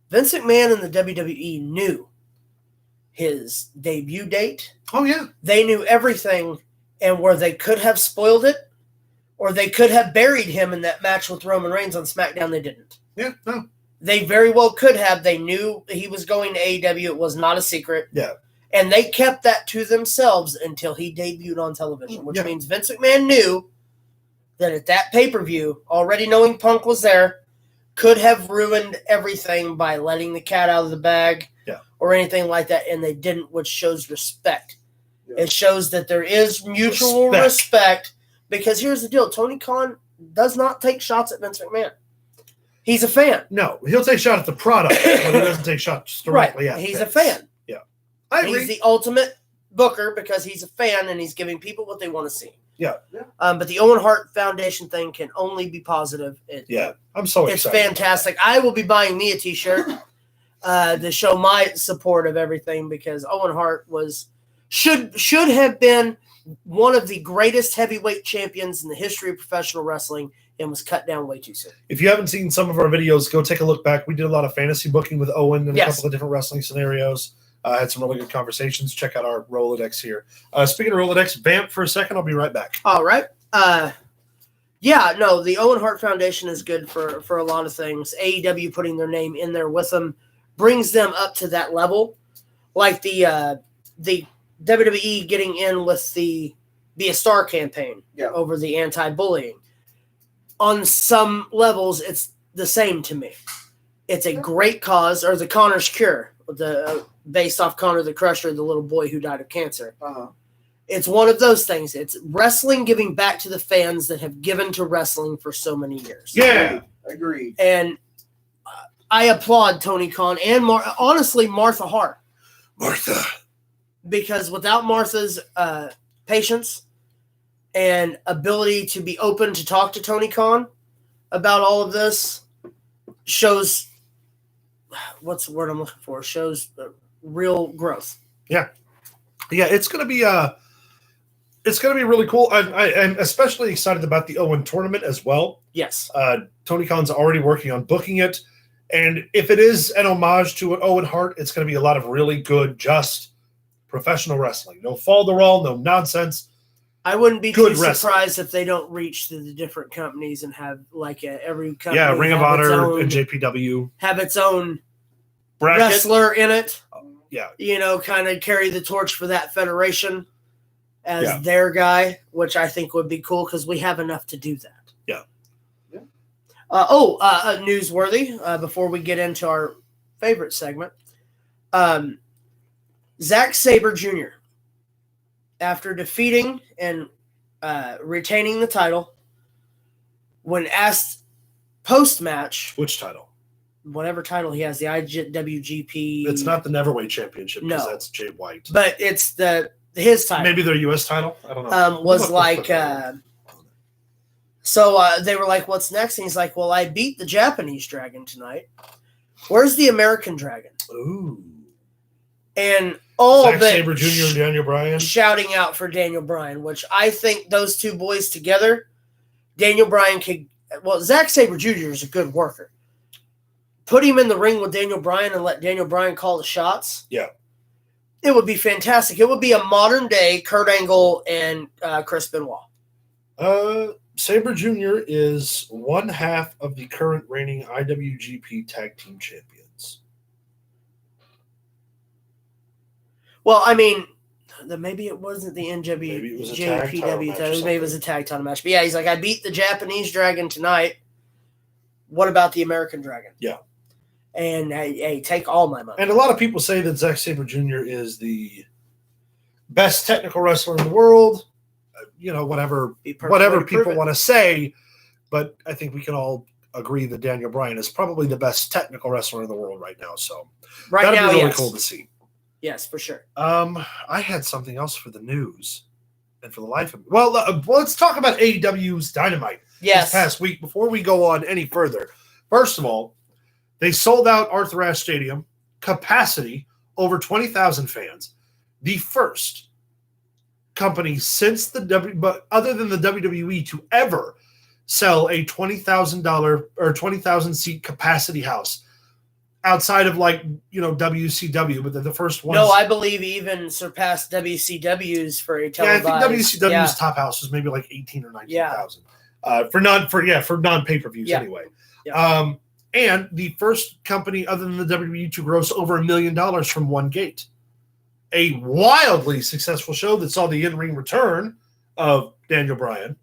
Vince McMahon and the WWE knew his debut date.
Oh, yeah.
They knew everything, and where they could have spoiled it, or they could have buried him in that match with Roman Reigns on SmackDown, they didn't.
Yeah, no.
They very well could have. They knew he was going to AEW. It was not a secret.
Yeah.
And they kept that to themselves until he debuted on television, which means Vince McMahon knew that at that pay-per-view, already knowing Punk was there, could have ruined everything by letting the cat out of the bag or anything like that, and they didn't, which shows respect. Yeah. It shows that there is mutual respect, because here's the deal. Tony Khan does not take shots at Vince McMahon. He's a fan.
No, he'll take shots at the product, but he doesn't take shots directly at
He's
Vince.
a fan.
Yeah. I agree.
He's the ultimate booker because he's a fan and he's giving people what they want to see.
Yeah.
But the Owen Hart Foundation thing can only be positive.
I'm so excited.
It's fantastic. I will be buying me a T-shirt to show my support of everything, because Owen Hart should have been one of the greatest heavyweight champions in the history of professional wrestling, and was cut down way too soon.
If you haven't seen some of our videos, go take a look back. We did a lot of fantasy booking with Owen and a couple of different wrestling scenarios. Had some really good conversations. Check out our Rolodex here. Speaking of Rolodex, vamp for a second. I'll be right back.
All right. The Owen Hart Foundation is good for a lot of things. AEW putting their name in there with them brings them up to that level. Like the WWE getting in with the Be a Star campaign over the anti-bullying. On some levels, it's the same to me. It's a great cause, or the Connor's Cure, based off Connor the Crusher, the little boy who died of cancer.
Uh-huh.
It's one of those things. It's wrestling giving back to the fans that have given to wrestling for so many years.
Yeah.
Agreed.
And I applaud Tony Khan and honestly Martha Hart.
Martha.
Because without Martha's patience and ability to be open to talk to Tony Khan about all of this, shows, what's the word I'm looking for? Shows real growth.
Yeah. Yeah, it's going to be really cool. I'm especially excited about the Owen tournament as well.
Yes.
Tony Khan's already working on booking it. And if it is an homage to an Owen Hart, it's going to be a lot of really good, just professional wrestling. No falderall, no nonsense.
I wouldn't be too surprised if they don't reach to the different companies and have every company. Yeah,
Ring of Honor and JPW
have its own
bracket.
Wrestler in it.
Yeah.
Kind of carry the torch for that federation as their guy, which I think would be cool because we have enough to do that.
Yeah.
Newsworthy, before we get into our favorite segment, Zack Sabre Jr., after defeating and retaining the title, when asked post-match...
Which title?
Whatever title he has, the IWGP... It's
not the Neverweight Championship, because
no.
That's Jay White.
But it's his title.
Maybe their U.S. title? I don't know.
Was like... So they were like, what's next? And he's like, well, I beat the Japanese Dragon tonight. Where's the American Dragon?
Ooh.
And all
Zack
of it
Sabre Jr. and Daniel Bryan.
Shouting out for Daniel Bryan, which I think those two boys together, Daniel Bryan could... Well, Zack Sabre Jr. is a good worker. Put him in the ring with Daniel Bryan and let Daniel Bryan call the shots.
Yeah.
It would be fantastic. It would be a modern-day Kurt Angle and Chris Benoit.
Sabre Jr. is one half of the current reigning IWGP Tag Team Champions.
Well, I mean, maybe it wasn't the NJPW.
Maybe it was a tag title match.
Maybe it was a tag title match. But yeah, he's like, I beat the Japanese Dragon tonight. What about the American Dragon?
Yeah.
And hey, take all my money.
And a lot of people say that Zack Sabre Jr. is the best technical wrestler in the world. Whatever people want to say, but I think we can all agree that Daniel Bryan is probably the best technical wrestler in the world right now. So that'd be really cool to see.
Yes, for sure.
I had something else for the news, and for the life of me. Well, let's talk about AEW's Dynamite this past week before we go on any further. First of all, they sold out Arthur Ashe Stadium, capacity over 20,000 fans. The first company since but other than the WWE to ever sell a $20,000 or 20,000 seat capacity house outside of WCW, but they're the first ones.
No, I believe even surpassed WCW's for a televised.
Yeah, I think WCW's top house was maybe like 18 or 19,000 for non pay-per-views anyway.
Yeah.
And the first company other than the WWE to gross over $1 million from one gate. A wildly successful show that saw the in-ring return of Daniel Bryan.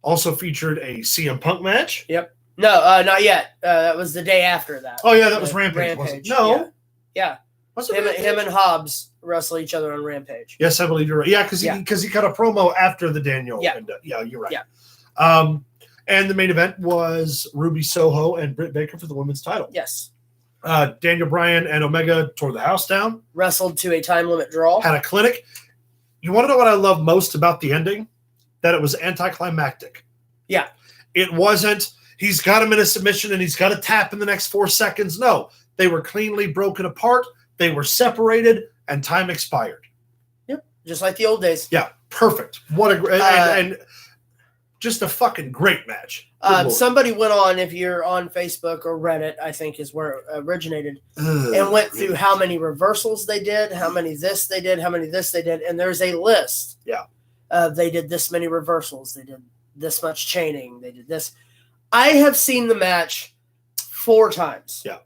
Also featured a CM Punk match.
Yep. No, not yet. That was the day after that.
Oh, yeah, that was Rampage. Wasn't it? No.
Yeah.
Was it
him and Hobbs wrestle each other on Rampage.
Yes, I believe you're right. Yeah, because he cut a promo after the Daniel.
Yeah.
And, you're right.
Yeah.
And the main event was Ruby Soho and Britt Baker for the women's title.
Yes.
Daniel Bryan and Omega tore the house down.
Wrestled to a time limit draw.
Had a clinic. You want to know what I love most about the ending? That it was anticlimactic.
Yeah.
It wasn't, he's got him in a submission and he's got to tap in the next 4 seconds. No. They were cleanly broken apart. They were separated and time expired.
Yep. Just like the old days.
Yeah. Perfect. What a great and just a fucking great match.
Somebody went on, if you're on Facebook or Reddit, I think is where it originated, and went through how many reversals they did, how many this they did, how many this they did, and there's a list.
Yeah.
They did this many reversals, they did this much chaining, they did this. I have seen the match 4 times.
Yeah.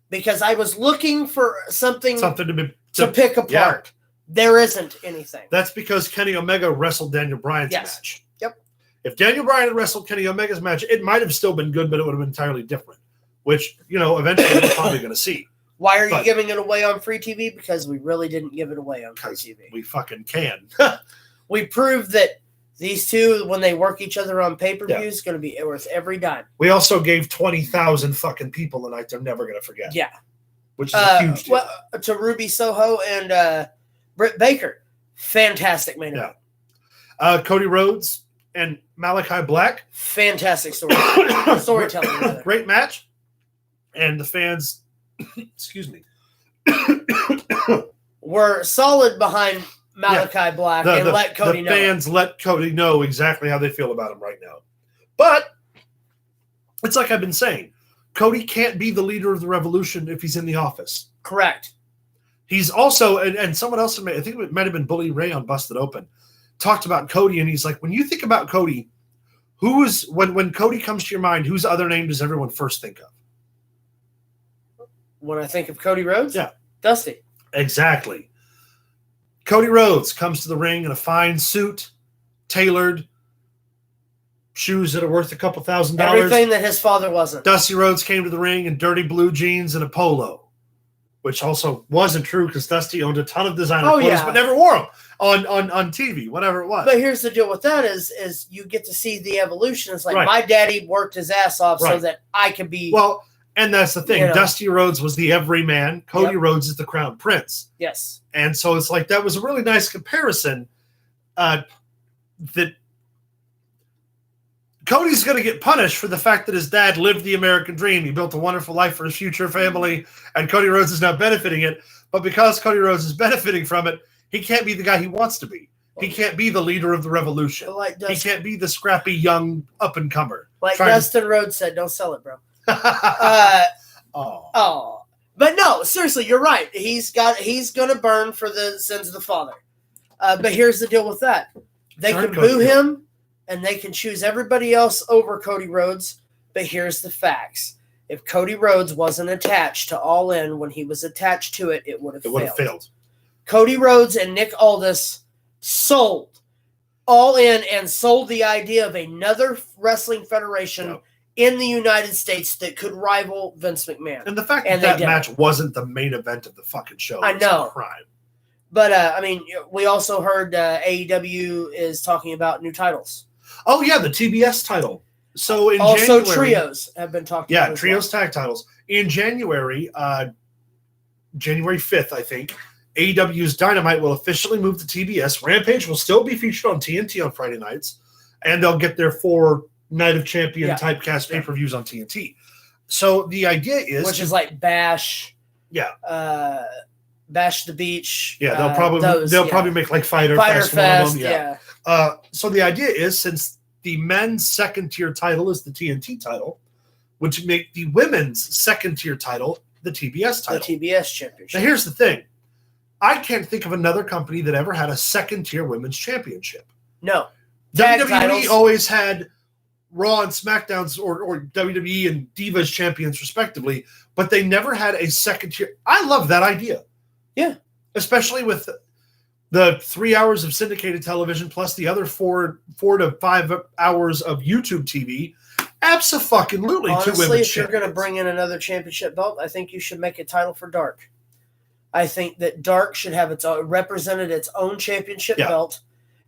Because I was looking for something to pick apart.
Yeah.
There isn't anything.
That's because Kenny Omega wrestled Daniel Bryan's match.
Yep.
If Daniel Bryan had wrestled Kenny Omega's match, it might have still been good, but it would have been entirely different, which, eventually we're probably going to see.
Why are you giving it away on free TV? Because we really didn't give it away on free TV.
We fucking can.
We proved that these two, when they work each other on pay-per-view, is going to be worth every dime.
We also gave 20,000 fucking people a night they're never going to forget.
Yeah.
Which is a huge deal.
Well, to Ruby Soho and Britt Baker. Fantastic main event.
Yeah. Cody Rhodes and Malachi Black.
Fantastic storytelling.
Great match. And the fans, excuse me,
were solid behind Malachi Black and let Cody know.
The fans let Cody know exactly how they feel about him right now. But it's like I've been saying, Cody can't be the leader of the revolution if he's in the office.
Correct.
He's also, and someone else, I think it might have been Bully Ray on Busted Open, talked about Cody, and he's like, when you think about Cody, when Cody comes to your mind, whose other name does everyone first think of?
When I think of Cody Rhodes?
Yeah.
Dusty.
Exactly. Cody Rhodes comes to the ring in a fine suit, tailored, shoes that are worth a couple $1,000.
Everything that his father wasn't.
Dusty Rhodes came to the ring in dirty blue jeans and a polo, which also wasn't true because Dusty owned a ton of designer clothes, but never wore them on TV, whatever it was.
But here's the deal with that is you get to see the evolution. It's like my daddy worked his ass off so that I could be.
Well, and that's the thing. Dusty Rhodes was the everyman. Cody Rhodes is the crown prince.
Yes.
And so it's like that was a really nice comparison that Cody's going to get punished for the fact that his dad lived the American dream. He built a wonderful life for his future family, and Cody Rhodes is now benefiting it. But because Cody Rhodes is benefiting from it, he can't be the guy he wants to be. He can't be the leader of the revolution. He can't be the scrappy young up-and-comer.
Like Dustin Rhodes said, don't sell it, bro. But no, seriously, you're right. He's gonna burn for the sins of the father. But here's the deal with that. They can boo him and they can choose everybody else over Cody Rhodes. But here's the facts. If Cody Rhodes wasn't attached to All In when he was attached to it, it would have failed. Cody Rhodes and Nick Aldis sold All In and sold the idea of another wrestling federation in the United States that could rival Vince McMahon.
And the fact that match wasn't the main event of the fucking show
I know.
A crime.
But I mean, we also heard AEW is talking about new titles.
Oh yeah, the TBS title. So in
also
January,
trios have been talking.
Yeah,
about
trios tag titles in January. January 5th, I think. AEW's Dynamite will officially move to TBS. Rampage will still be featured on TNT on Friday nights, and they'll get their 4 Night of Champion typecast pay-per-views on TNT. So the idea is,
which is like Bash, Bash the Beach.
Yeah, they'll probably make like Fighter Fest. One of them, so the idea is, since the men's second-tier title is the TNT title, which make the women's second-tier title the TBS title.
The TBS championship.
Now, here's the thing. I can't think of another company that ever had a second-tier women's championship.
No.
WWE always had Raw and SmackDowns or WWE and Divas champions, respectively, but they never had a second-tier. I love that idea.
Yeah.
Especially with the 3 hours of syndicated television plus the other 4 to 5 hours of YouTube TV. Absolutely.
Honestly, if you're going to bring in another championship belt, I think you should make a title for Dark. I think that Dark should have its own championship belt,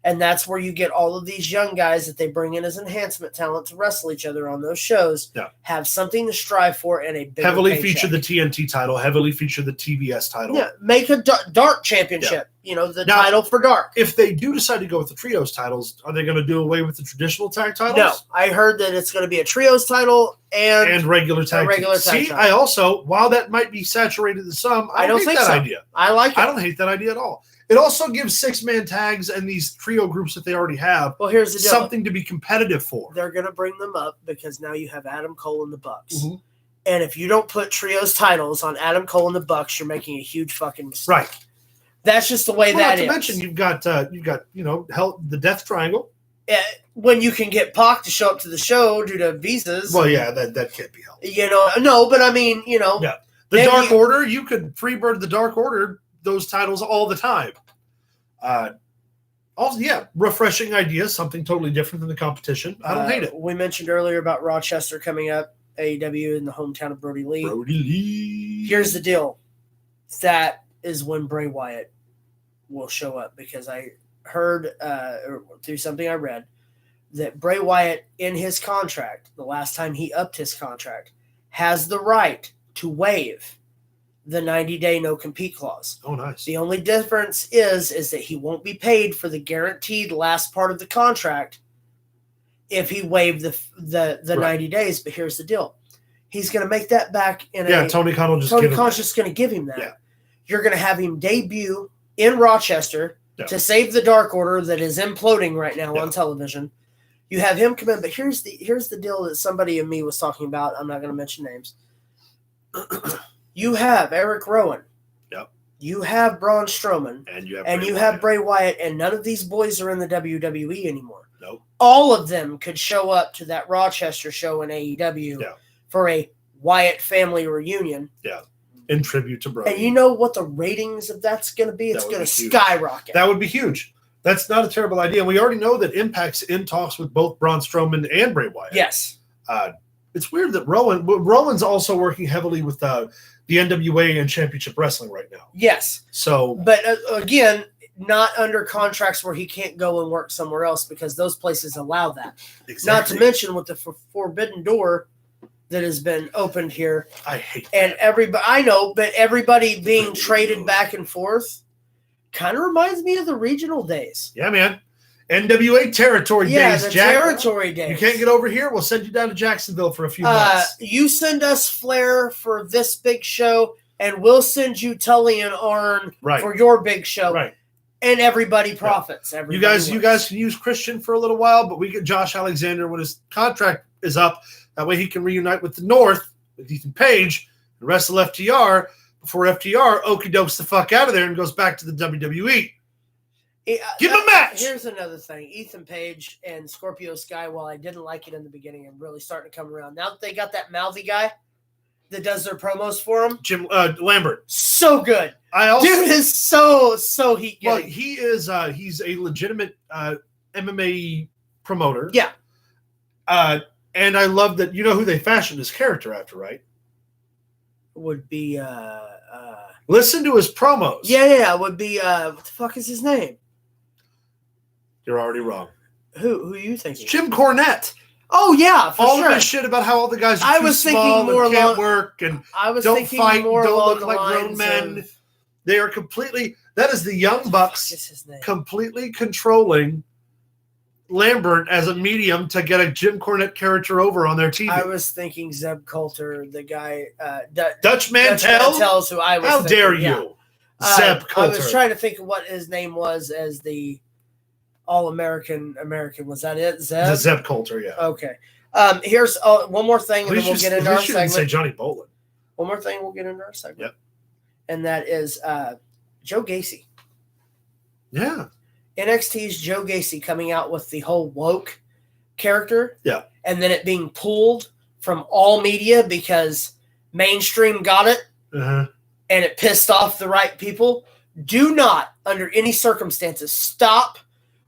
and that's where you get all of these young guys that they bring in as enhancement talent to wrestle each other on those shows.
Yeah.
Have something to strive for and a bigger
heavily
paycheck.
Feature the TNT title, heavily feature the TBS title.
Yeah, make a Dark championship. You know, the title for Dark.
If they do decide to go with the trios titles, are they going to do away with the traditional tag titles?
No, I heard that it's going to be a trios title and
regular tag. See,
title.
I also, while that might be saturated to some, I don't hate that idea.
I like it.
I don't hate that idea at all. It also gives 6-man tags and these trio groups that they already have.
Well, here's the deal.
Something to be competitive for.
They're going to bring them up because now you have Adam Cole and the Bucks.
Mm-hmm.
And if you don't put trios titles on Adam Cole and the Bucks, you're making a huge fucking mistake.
Right.
That's just the way that is.
Not to mention, you've got the Death Triangle.
When you can get Pac to show up to the show due to visas.
Well, yeah, that can't be helped.
No, but I mean,
Yeah. The Dark Order, you could freebird the Dark Order those titles all the time. Also, refreshing ideas, something totally different than the competition. I don't hate it.
We mentioned earlier about Rochester coming up, AEW in the hometown of Brody Lee. Here's the deal. That is when Bray Wyatt will show up, because I heard through something I read that Bray Wyatt, in his contract, the last time he upped his contract, has the right to waive the 90-day no-compete clause.
Oh, nice.
The only difference is that he won't be paid for the guaranteed last part of the contract if he waived the 90 days. But here's the deal. He's going to make that back in
Tony Khan just
going to give him that.
Yeah.
You're going to have him debut in Rochester to save the Dark Order that is imploding right now on television. You have him come in, but here's the deal that somebody and me was talking about. I'm not going to mention names. You have Eric Rowan.
Yep.
You have Braun Strowman.
And you
have Bray Wyatt, and none of these boys are in the WWE anymore.
Nope.
All of them could show up to that Rochester show in AEW for a Wyatt family reunion.
Yeah. In tribute to Brody.
And you know what the ratings of that's going to be? It's going to skyrocket.
That would be huge. That's not a terrible idea. We already know that Impact's in talks with both Braun Strowman and Bray Wyatt.
Yes.
It's weird that Rowan's also working heavily with the NWA and Championship Wrestling right now.
Yes.
So,
but again, not under contracts where he can't go and work somewhere else, because those places allow that. Exactly. Not to mention with the forbidden door that has been opened here.
I hate that.
And everybody being traded back and forth kind of reminds me of the regional days.
Yeah, man. NWA territory days,
Yeah, the
Jack.
territory days.
You can't get over here? We'll send you down to Jacksonville for a few months.
You send us Flair for this big show, and we'll send you Tully and Arn for your big show.
Right.
And everybody profits.
Yeah. You guys can use Christian for a little while, but we get Josh Alexander when his contract is up. That way he can reunite with the North, with Ethan Page, and wrestle FTR before FTR okey-dokes the fuck out of there and goes back to the WWE. Give him a match!
Here's another thing. Ethan Page and Scorpio Sky, while I didn't like it in the beginning, I'm really starting to come around. Now that they got that mouthy guy that does their promos for them.
Jim Lambert.
So good. Dude is so heat getting.
Well, he is he's a legitimate MMA promoter.
Yeah.
And I love that, you know who they fashioned his character after, right?
Would be
Listen to his promos.
Yeah. Would be what the fuck is his name?
You're already wrong.
Who are you thinking?
Jim Cornette.
Oh yeah, for
all
sure.
of this shit about how all the guys are too small and can't work and don't fight and don't look like grown men. They are completely. That is the Young Bucks completely controlling Lambert as a medium to get a Jim Cornette character over on their TV.
I was thinking Zeb Coulter, the guy
Dutch Mantel.
Mantel's who I was.
How
thinking,
dare you, Zeb Coulter?
I was trying to think of what his name was as the All-American. Was that it? Zeb?
Zeb Coulter, yeah.
Okay. Here's one more thing, and then we'll get into our segment.
Say Johnny Bolin.
One more thing, we'll get into our segment.
Yep.
And that is Joe Gacy.
Yeah.
NXT's Joe Gacy coming out with the whole woke character.
Yeah.
And then it being pulled from all media because mainstream got it.
Uh-huh.
And it pissed off the right people. Do not, under any circumstances, stop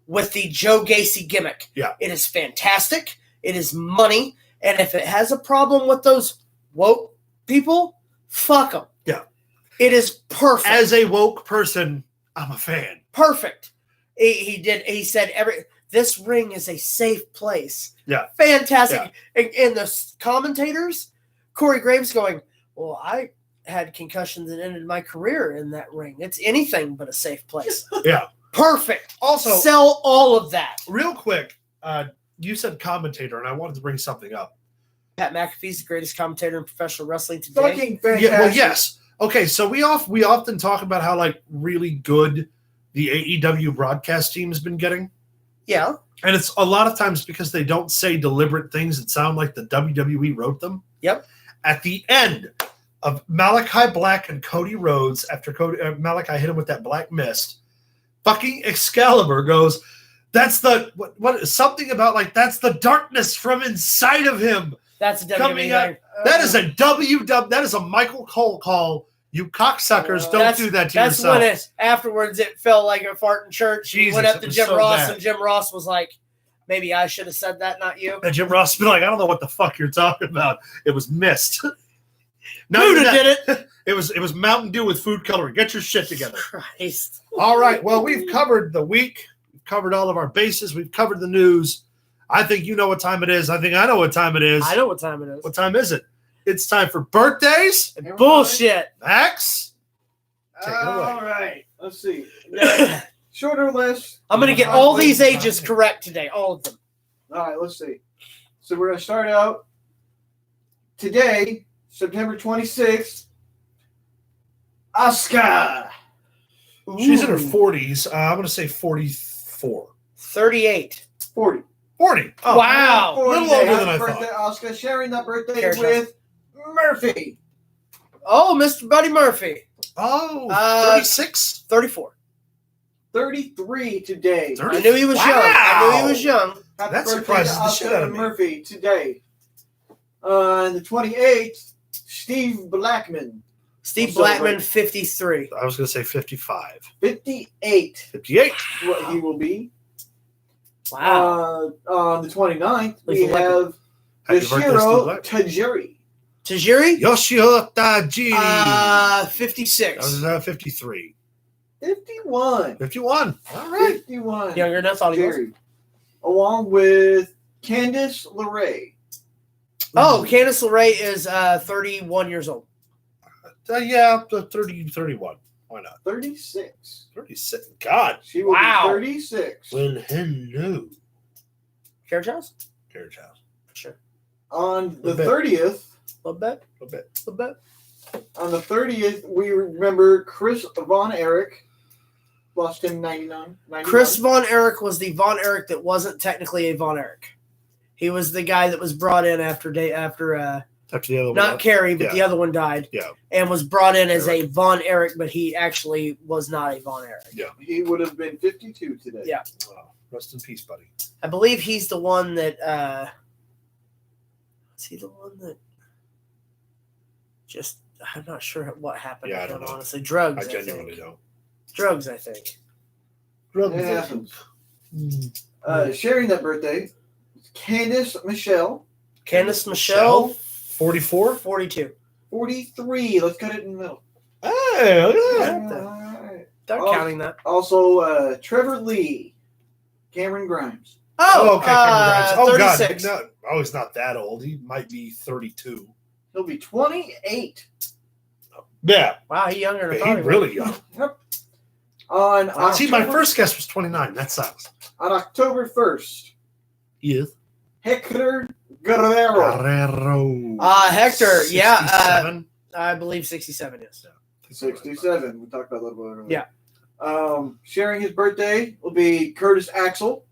with the Joe Gacy gimmick.
Yeah.
It is fantastic. It is money. And if it has a problem with those woke people, fuck them.
Yeah.
It is perfect.
As a woke person, I'm a fan.
Perfect. He said this ring is a safe place.
Yeah.
Fantastic. Yeah. And the commentators, Corey Graves going, well, I had concussions that ended my career in that ring. It's anything but a safe place.
Yeah.
Perfect.
Also,
sell all of that.
Real quick, you said commentator, and I wanted to bring something up.
Pat McAfee's the greatest commentator in professional wrestling today.
Fucking fantastic.
Yeah, well, yes. Okay, so we often talk about how like really good the AEW broadcast team has been getting.
Yeah.
And it's a lot of times because they don't say deliberate things that sound like the WWE wrote them.
Yep.
At the end of Malachi Black and Cody Rhodes, after Malachi hit him with that black mist, fucking Excalibur goes, that's the what something about like that's the darkness from inside of him.
That's a
coming out. That is a that is a Michael Cole call. You cocksuckers, don't do that to yourself.
That's when afterwards it felt like a fart in church. He went up to Jim Ross, and Jim Ross was like, maybe I should have said that, not you.
And Jim Ross been like, I don't know what the fuck you're talking about. It was mist.
Buddha did it.
It was Mountain Dew with food coloring. Get your shit together.
Christ.
All right. Well, we've covered the week. We've covered all of our bases. We've covered the news. I think you know what time it is. I think I know what time it is.
I know what time it is.
What time is it? It's time for birthdays.
And bullshit.
Max, take it away.
All right. Let's see. Shorter list.
I'm going to get all these ages correct today. All of them.
All right. Let's see. So we're going to start out today, September 26th. Asuka.
She's in her 40s. I'm going to say 44.
38.
40.
40. Oh,
wow.
A little older than I thought.
Asuka sharing that birthday with Murphy.
Oh, Mr. Buddy Murphy.
Oh, 36?
34.
33 today.
30?
I knew he was young.
Happy
that
birthday
surprises
to
the shit out of me.
Murphy today. On the 28th, Steve Blackman.
Steve Blackman, 53.
I was going to say 55.
58.
58.
What he will be.
Wow.
On the 29th, we have Yoshiro Tajiri.
Tajiri?
Yoshiro Tajiri.
56.
That was 53.
51.
51. All right.
51.
Younger than I thought he was.
Along with Candice LeRae.
Oh, Candice LeRae is 31 years old.
Yeah, 30, 31. Why not?
36.
36. God.
She will be 36.
Well, hello.
Carriage House?
Carriage House.
Sure.
On the 30th.
A little bit.
On the 30th, we remember Chris Von Erich. Lost him 99.
Chris Von Erich was the Von Erich that wasn't technically a Von Erich. He was the guy that was brought in after the other one. Not Carrie, but the other one died.
Yeah.
And was brought in as a Von Erich, but he actually was not a Von Erich.
Yeah.
He would have been 52 today.
Yeah.
Wow. Rest in peace, buddy.
I believe he's the one that is he the one that just I'm not sure what happened to him, honestly. Drugs.
I genuinely don't.
Drugs, I think.
Drugs.
Sharing that birthday, Candice Michelle.
Candice Michelle.
44?
42.
43. Let's cut it in the middle.
Hey, look at that.
Alright.
Not counting that.
Also, Trevor Lee, Cameron Grimes.
Oh,
okay. Oh, God.
36.
No, he's not that old. He might be 32.
He'll be 28.
Yeah.
Wow, he's younger than I
He's
thought he was.
really young.
Yep. On
See, my
October-
first guess was 29. That sucks.
on October 1st,
Yes.
Hector Guerrero.
Guerrero.
Hector, yeah.
67?
I believe 67 is.
67. We talked about that a little bit earlier.
Yeah.
Sharing his birthday will be Curtis Axel,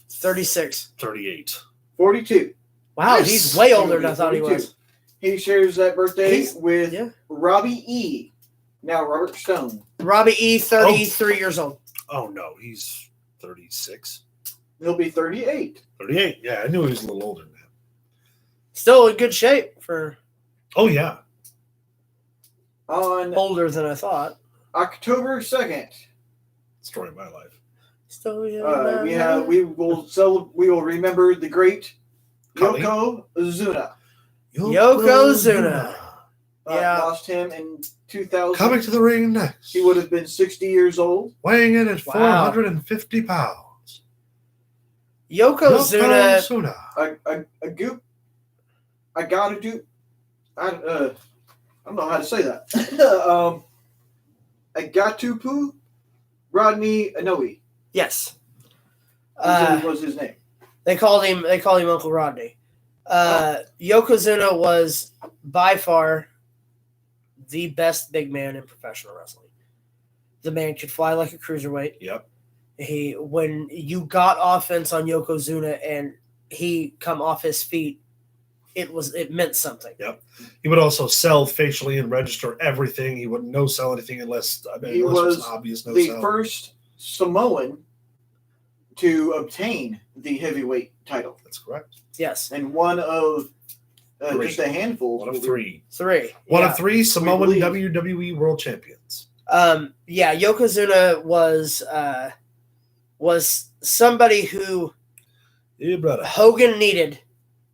36.
38.
42.
Wow,
Nice.
he's way older than I thought he
42.
was.
He shares that birthday
He's-
with
yeah.
Robbie E. Now Robert Stone.
Robbie E, 33 years old.
Oh, no. He's 36.
He'll be 38.
38. Yeah, I knew he was a little older than that.
Still in good shape for
Oh, yeah.
On
older than I thought.
October 2nd,
Story of my life.
Still,
we will remember the great
Kali.
Yokozuna.
Yokozuna. Yeah.
Lost him in 2000.
Coming to the ring next.
He would have been 60 years old.
Weighing in at
Wow.
450 pounds.
Yokozuna.
Yokozuna.
A goop. I gotta do. I don't know how to say that. I got to poo. Rodney Anoa'i
Yes.
was his name.
They called him Uncle Rodney. Yokozuna was by far the best big man in professional wrestling. The man could fly like a cruiserweight.
Yep.
When you got offense on Yokozuna and he come off his feet, it meant something.
Yep. He would also sell facially and register everything. He wouldn't no sell anything unless
He
unless
was
it was obvious no
The
sell.
first Samoan to obtain the heavyweight title,
That's correct.
Yes.
and one of just a handful.
One of three.
Three.
One
Yeah.
of three Samoan
believe.
WWE World Champions.
Yokozuna was somebody who
Yeah, brother.
Hogan needed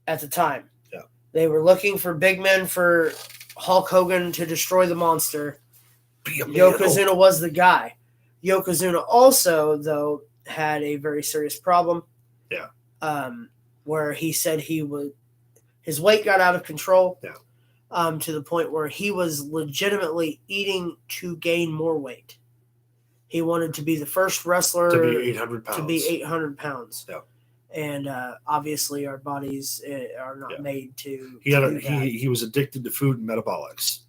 at the time.
Yeah.
They were looking for big men for Hulk Hogan to destroy the monster.
Be a man.
Yokozuna was the guy. Yokozuna also, though, had a very serious problem.
Yeah.
Where he said his weight got out of control.
Yeah.
To the point where he was legitimately eating to gain more weight. He wanted to be the first wrestler
To be 800 pounds.
to be 800 pounds.
Yeah.
And obviously, our bodies are not made to.
He had
do that.
he was addicted to food and metabolics.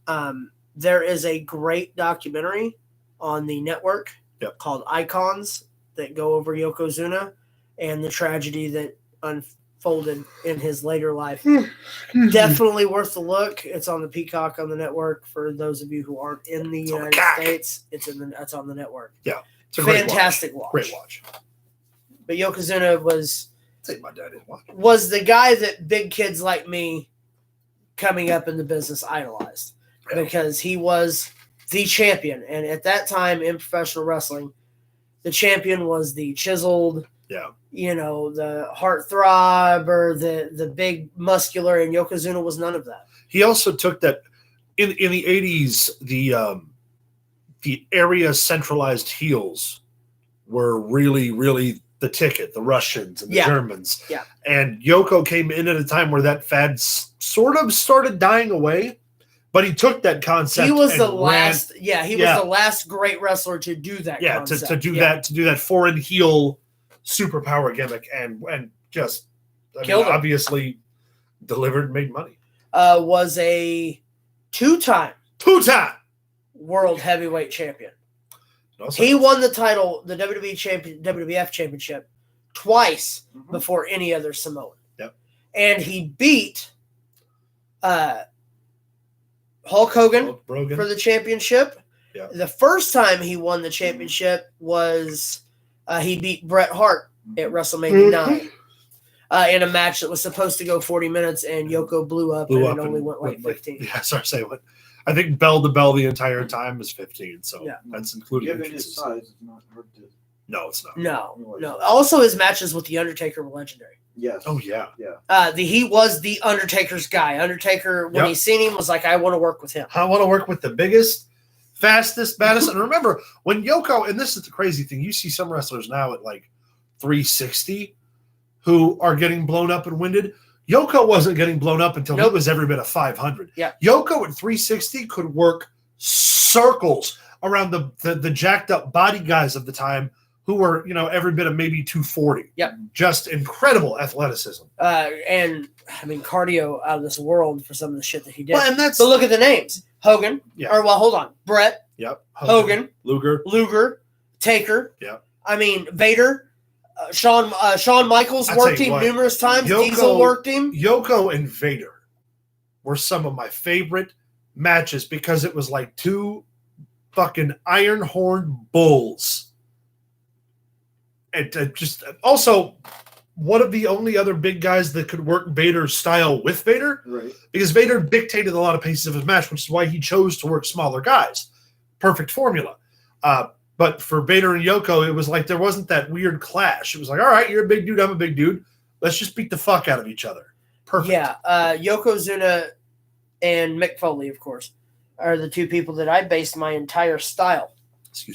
There is a great documentary on the network called Icons that go over Yokozuna and the tragedy that unfolded in his later life. Definitely worth the look. It's on the Peacock on the network for those of you who aren't in the United States. It's on the network.
Yeah, it's a great
Fantastic watch.
Great watch.
But Yokozuna
Take my dad didn't watch.
was the guy that big kids like me coming up in the business idolized because he was the champion. And at that time in professional wrestling, the champion was the chiseled, the heartthrob or the big muscular, and Yokozuna was none of that.
He also took that in the 80s, the area centralized heels were really, really the ticket, the Russians and the Germans.
Yeah.
And Yoko came in at a time where that fad sort of started dying away, but he took that concept.
He was
and
the
ran-
last. Yeah, he was the last great wrestler to do that.
Yeah,
concept.
to do that foreign heel superpower gimmick and just
Killed him.
obviously delivered and made money.
Was a two-time world heavyweight champion.
Also,
He won the title, the WWF championship, twice before any other Samoan.
Yep.
And he beat Hulk Hogan for the championship.
Yeah.
The first time he won the championship was he beat Bret Hart at WrestleMania 9 in a match that was supposed to go 40 minutes, and Yoko blew up and it only went like 15.
Yeah, sorry, say what? I think bell to bell the entire time is 15, so that's including
Given his
entrances.
size, it's not hard to.
No, it's not.
No. Also, his matches with The Undertaker were legendary.
Yes.
Oh, yeah.
He was the Undertaker's guy. Undertaker, when he seen him, was like, I want to work with him.
I want to work with the biggest, fastest, baddest. And remember, when Yoko, and this is the crazy thing, you see some wrestlers now at like 360 who are getting blown up and winded. Yoko wasn't getting blown up until he was every bit of 500.
Yeah.
Yoko at 360 could work circles around the jacked up body guys of the time who were, every bit of maybe 240.
Yep.
Just incredible athleticism.
And I mean, cardio out of this world for some of the shit that he did.
Well, and that's
but look at the names: Hogan.
Yeah.
Or hold on, Brett.
Yep.
Hogan.
Luger.
Taker.
Yep.
I mean, Vader. Shawn Michaels worked him numerous times. Diesel worked him.
Yoko and Vader were some of my favorite matches because it was like two fucking iron-horned bulls. And just also one of the only other big guys that could work Vader's style with Vader.
Right.
Because Vader dictated a lot of paces of his match, which is why he chose to work smaller guys. Perfect formula. But for Vader and Yoko, it was like there wasn't that weird clash. It was like, all right, you're a big dude, I'm a big dude. Let's just beat the fuck out of each other. Perfect.
Yeah. Yokozuna and Mick Foley, of course, are the two people that I based my entire style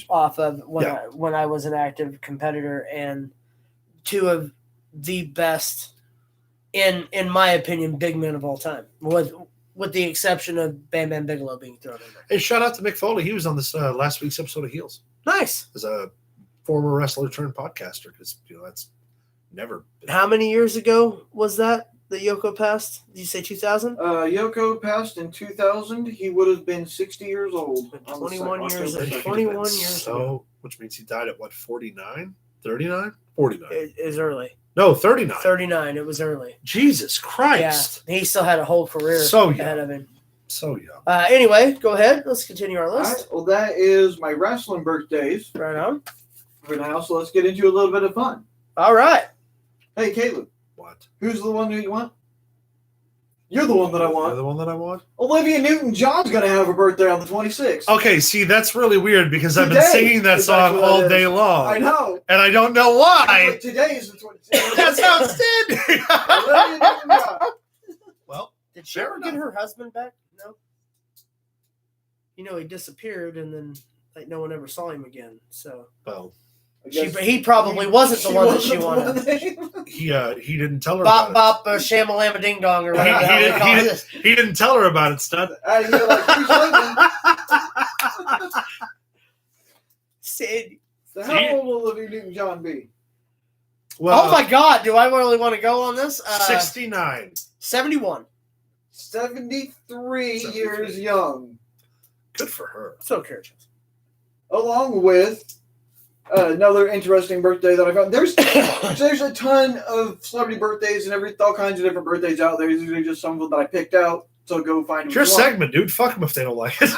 off of when I was an active competitor, and two of the best, in my opinion, big men of all time, with the exception of Bam Bam Bigelow being thrown in there.
Hey, shout out to Mick Foley. He was on this last week's episode of Heels.
Nice.
As a former wrestler turned podcaster, because that's never been.
How many years ago was that Yoko passed? Did you say 2000?
Yoko passed in 2000. He would have been 60 years old.
21 years
ago. Which means he died at what, 49? 39? 49.
It is early.
No, 39.
39. It was early.
Jesus Christ.
Yeah, he still had a whole career ahead of him.
So young.
Anyway, go ahead. Let's continue our list.
Right, well, that is my wrestling birthdays.
Right on.
For now, so let's get into a little bit of fun.
All right.
Hey, Caleb.
What?
Who's the one that you want? You're the one that I want.
You're the one that I want?
Olivia Newton-John's going to have a birthday on the 26th.
Okay, see, that's really weird because I've been singing that song all day long.
I know.
And I don't know why.
But today is the 26th.
That's outstanding.
Olivia Newton-John.
Well,
did she ever get her husband back? No. He disappeared, and then no one ever saw him again. So,
well,
he probably wasn't the one that she wanted.
He didn't tell her
bop,
about
bop, shamalama ding dong, or
it.
whatever
He didn't tell her about it, stud.
Sid.
So how old will Olivia Newton-John be?
Well,
oh my God! Do I really want to go on this?
69.
71.
73 years young.
Good for her.
So courageous.
Along with another interesting birthday that I found. There's a ton of celebrity birthdays and all kinds of different birthdays out there. These are just some of them that I picked out. So go find them.
It's your segment, dude. Fuck them if they don't like it.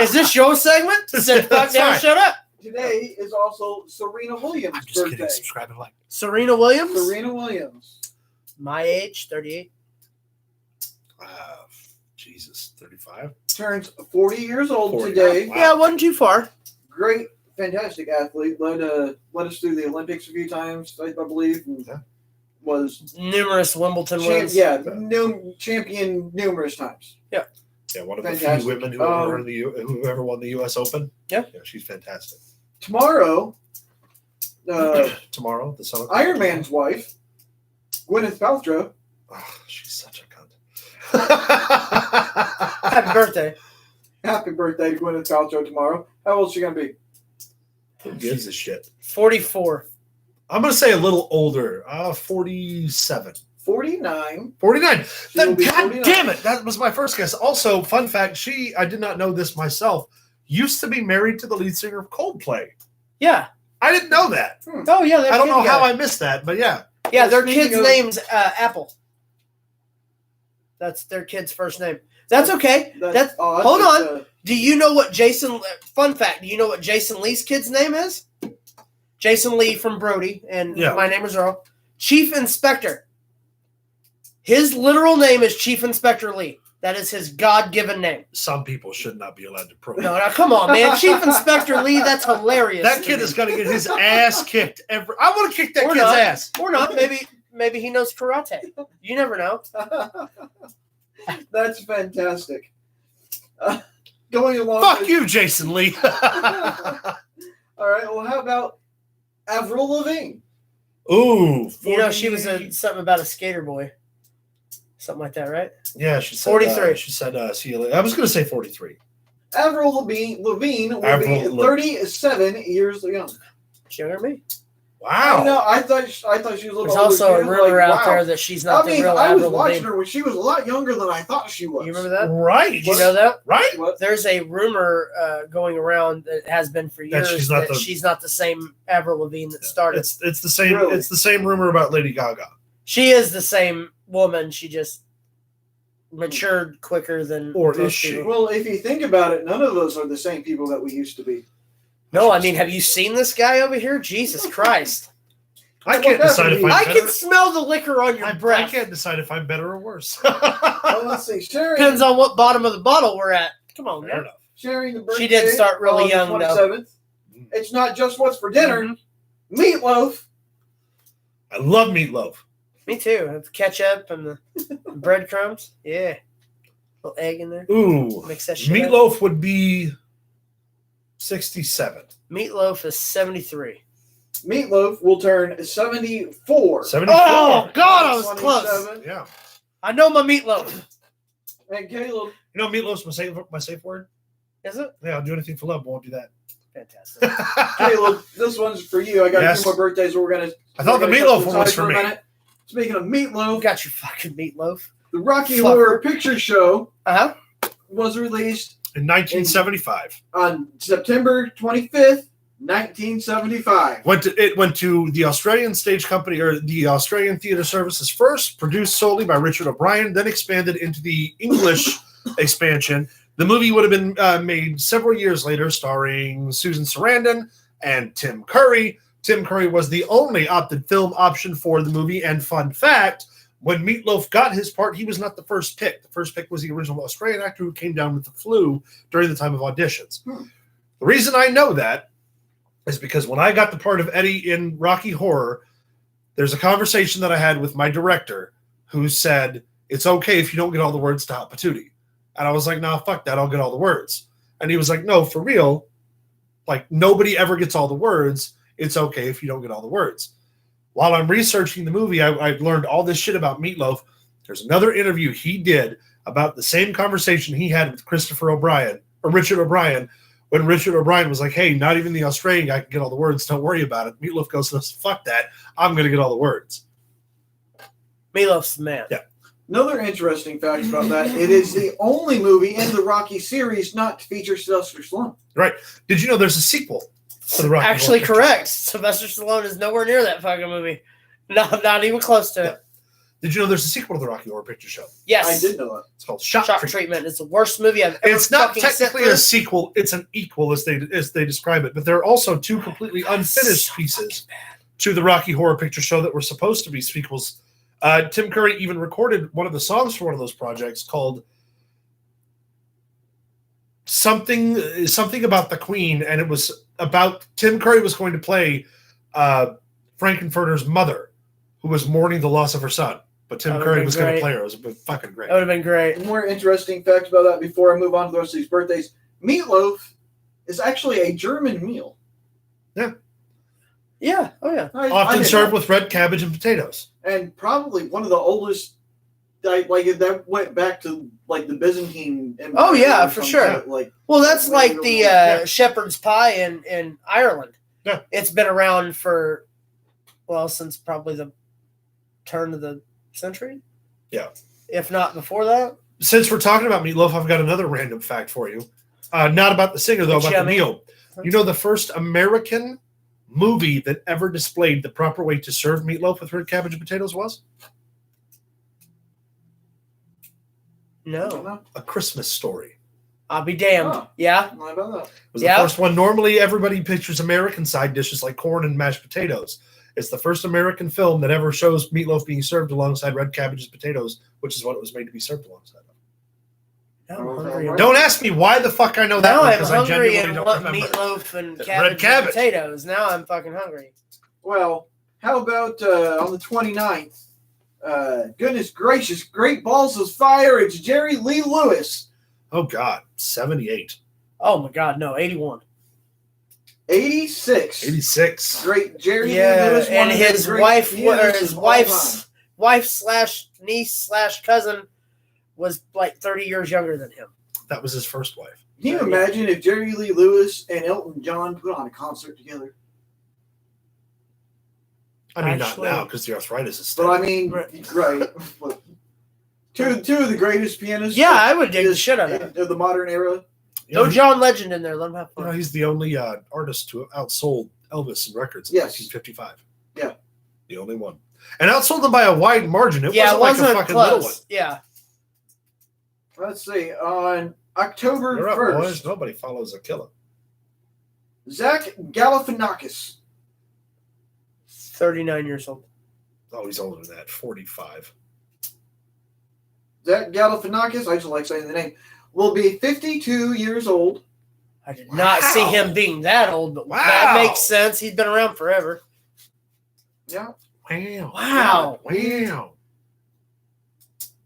Is this your segment? Sit fuck down, shut up.
Today is also Serena Williams'
I'm just
birthday.
kidding. Subscribe and like.
Serena Williams?
Serena Williams.
My age, 38.
Jesus, 35?
Turns 40 years old
40.
today.
Wow.
Yeah, it wasn't too far.
Great, fantastic athlete. Led us through the Olympics a few times, I believe. And was
numerous Wimbledon wins.
Yeah, champion numerous times.
Yeah.
Yeah, one of the few women who ever won the U.S. Open.
Yeah,
she's fantastic.
Tomorrow,
the son of
Iron Man's wife, Gwyneth Paltrow.
Oh, she's such a cunt.
Happy birthday.
Happy birthday to Gwyneth Paltrow tomorrow. How old is she going to be?
Who gives a shit?
44.
I'm going to say a little older. 47.
49.
49. God
49.
Damn it. That was my first guess. Also, fun fact, I did not know this myself, used to be married to the lead singer of Coldplay.
Yeah.
I didn't know that.
Oh, yeah.
I don't know how I missed that, but yeah.
Yeah, their kid's name's Apple. That's their kid's first name. That's okay. That's odd. Hold on. Do you know what fun fact, do you know what Jason Lee's kid's name is? Jason Lee from Brody, and My Name is Earl. Chief Inspector. His literal name is Chief Inspector Lee. That is his God-given name.
Some people should not be allowed to pronounce.
No, come on, man. Chief Inspector Lee, that's hilarious.
That kid is going to get his ass kicked. I want to kick that kid's ass.
Or not. Maybe he knows karate. You never know.
That's fantastic. Going along.
Fuck you, Jason Lee.
All right. Well, how about Avril Lavigne?
Ooh.
40... You know, she was something about a skater boy. Something like that, right?
Yeah, she said
43.
She said, see you later. I was going to say 43.
Avril Lavigne will be 37 years young.
She's younger than me.
Wow.
No, I thought she was a little
There's
older.
also a rumor out there that she's not the real Avril
I was
Lavigne.
watching her when she was a lot younger than I thought she was.
You remember that?
Right.
Did you know that?
Right.
What?
There's a rumor going around that has been for years that she's not the same Avril Lavigne that started.
It's the same.
Really?
It's the same rumor about Lady Gaga.
She is the same woman. She just matured quicker than.
Or
most
is she?
people.
Well, if you think about it, none of us are the same people that we used to be.
No, I mean, have you seen this guy over here? Jesus Christ!
I can't decide if I'm
I
better.
can smell the liquor on your
I
breath.
can't decide if I'm better or worse.
Well, let's see.
Depends on what bottom of the bottle we're at. Come on,
Fair
man.
enough.
Sharing the birthday.
She did start really
on the
young, though.
27th. It's not just what's for dinner.
Mhm.
Meatloaf.
I love meatloaf.
Me too. With the ketchup and the breadcrumbs. Yeah. Little egg in there.
Ooh.
Mix that shit up.
Meatloaf would be 67.
Meatloaf is 73.
Meatloaf will turn 74.
74.
Oh, God, I was close.
27.
Yeah.
I know my meatloaf.
And Caleb.
You know, meatloaf's my safe word.
Is it?
Yeah, I'll do anything for love, but won't do that.
Fantastic.
Caleb, this one's for you. I got
Yes.
2 more birthdays. We're gonna.
I thought the
we're gonna
meatloaf
cut
one was
aside
for
a
me.
minute. Speaking of
You
meatloaf,
got your fucking meatloaf.
the Rocky
Fucker.
Horror Picture Show
Uh-huh.
was released
In 1975.
on September 25th, 1975.
It went to the Australian Stage Company, or the Australian Theatre Services first, produced solely by Richard O'Brien, then expanded into the English expansion. The movie would have been made several years later, starring Susan Sarandon and Tim Curry. Tim Curry was the only opted film option for the movie, and fun fact, when Meatloaf got his part, he was not the first pick. The first pick was the original Australian actor who came down with the flu during the time of auditions. The reason I know that is because when I got the part of Eddie in Rocky Horror, there's a conversation that I had with my director who said, it's okay if you don't get all the words to Hot Patootie. And I was like, no, fuck that. I'll get all the words. And he was like, no, for real. Like, nobody ever gets all the words. It's okay if you don't get all the words. While I'm researching the movie, I learned all this shit about Meatloaf. There's another interview he did about the same conversation he had with Richard O'Brien, when Richard O'Brien was like, hey, not even the Australian guy can get all the words. Don't worry about it. Meatloaf goes, fuck that. I'm going to get all the words.
Meatloaf's the man.
Yeah.
Another interesting fact about that, it is the only movie in the Rocky series not to feature Sylvester Stallone.
Right. Did you know there's a sequel to the Rocky
Actually,
Horror Picture
correct. Sylvester Stallone is nowhere near that fucking movie. No, not even close to it.
Did you know there's a sequel to the Rocky Horror Picture Show?
Yes.
I did know that.
It's called Shock Treatment.
Treatment. It's the worst movie I've ever
It's not
fucking sat
technically
through.
a sequel. It's an equal, as they describe it. But there are also 2 completely unfinished pieces to the Rocky Horror Picture Show that were supposed to be sequels. Tim Curry even recorded one of the songs for one of those projects called something about the Queen, and it was about Tim Curry was going to play Frankenfurter's mother, who was mourning the loss of her son. But Tim Curry was going to play her. It was fucking great.
That would have been great.
More interesting facts about that before I move on to the rest of these birthdays. Meatloaf is actually a German meal.
Yeah. Oh, yeah.
Often served with red cabbage and potatoes.
And probably one of the oldest, that went back to the Byzantine Empire.
Oh, yeah,
or
for
something,
sure. Well, that's like the shepherd's pie in Ireland.
Yeah.
It's been around since probably the turn of the century.
Yeah.
If not before that.
Since we're talking about meatloaf, I've got another random fact for you. Not about the singer, though, about the meal. You know the first American movie that ever displayed the proper way to serve meatloaf with red cabbage and potatoes was?
No.
A Christmas Story.
I'll be damned.
Oh.
Yeah.
How about that?
It was the first one. Normally, everybody pictures American side dishes like corn and mashed potatoes. It's the first American film that ever shows meatloaf being served alongside red cabbage and potatoes, which is what it was made to be served alongside of.
I'm hungry.
Don't ask me why the fuck I know that
Now
one,
I'm
because I
hungry
genuinely
and
don't
want
remember.
meatloaf and
Red
cabbage and
cabbage.
potatoes. Now I'm fucking hungry.
Well, how about on the 29th? Goodness gracious, great balls of fire. It's Jerry Lee Lewis.
Oh, God. 78.
Oh, my God. No, 81.
86.
86.
Great Jerry Lee
Yeah,
Lewis.
and
one of the
his
great
wife, or
pianists
his
of all time.
wife/niece/cousin was like 30 years younger than him.
That was his first wife.
Can you imagine if Jerry Lee Lewis and Elton John put on a concert together?
I mean,
Actually-
not now, because the arthritis is still.
But I mean, right. Two of the greatest pianists.
Yeah, I would dig the shit out of it.
of the modern era.
No John Legend in there. Let him have fun.
He's the only artist to have outsold Elvis in records in
Yes.
1955.
Yeah.
The only one. And outsold him by a wide margin. It
Yeah,
wasn't
it wasn't
like a fucking little one.
close. Yeah.
Let's see. On October
You're up,
1st,
boys. Nobody follows a killer.
Zach Galifianakis.
39 years old.
Oh, he's older than that. 45.
Zach Galifianakis, I just like saying the name, will be 52 years old.
I did not see him being that old, but that makes sense. He's been around forever.
Yeah.
Wow. Wow.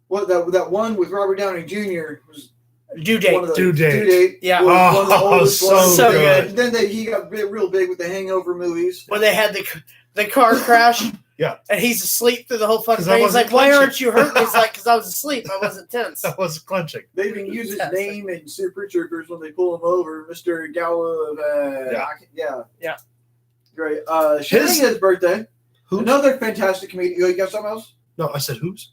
What that one with Robert Downey Jr. was
Due date.
one of the
Due Date.
Yeah.
was one of the oldest
so
ones.
So good.
And then he got real big with the Hangover movies.
When they had the car crash.
Yeah.
And he's asleep through the whole fucking
'Cause I
thing. He's
wasn't
like, why
clenching."
aren't you hurting? He's like, because I was asleep. I wasn't tense.
That was clenching.
They even use his name in Super Troopers when they pull him over, Mr. Yeah. Great. Sharing his birthday.
Who's?
Another fantastic comedian. You got something else?
No, I said who's?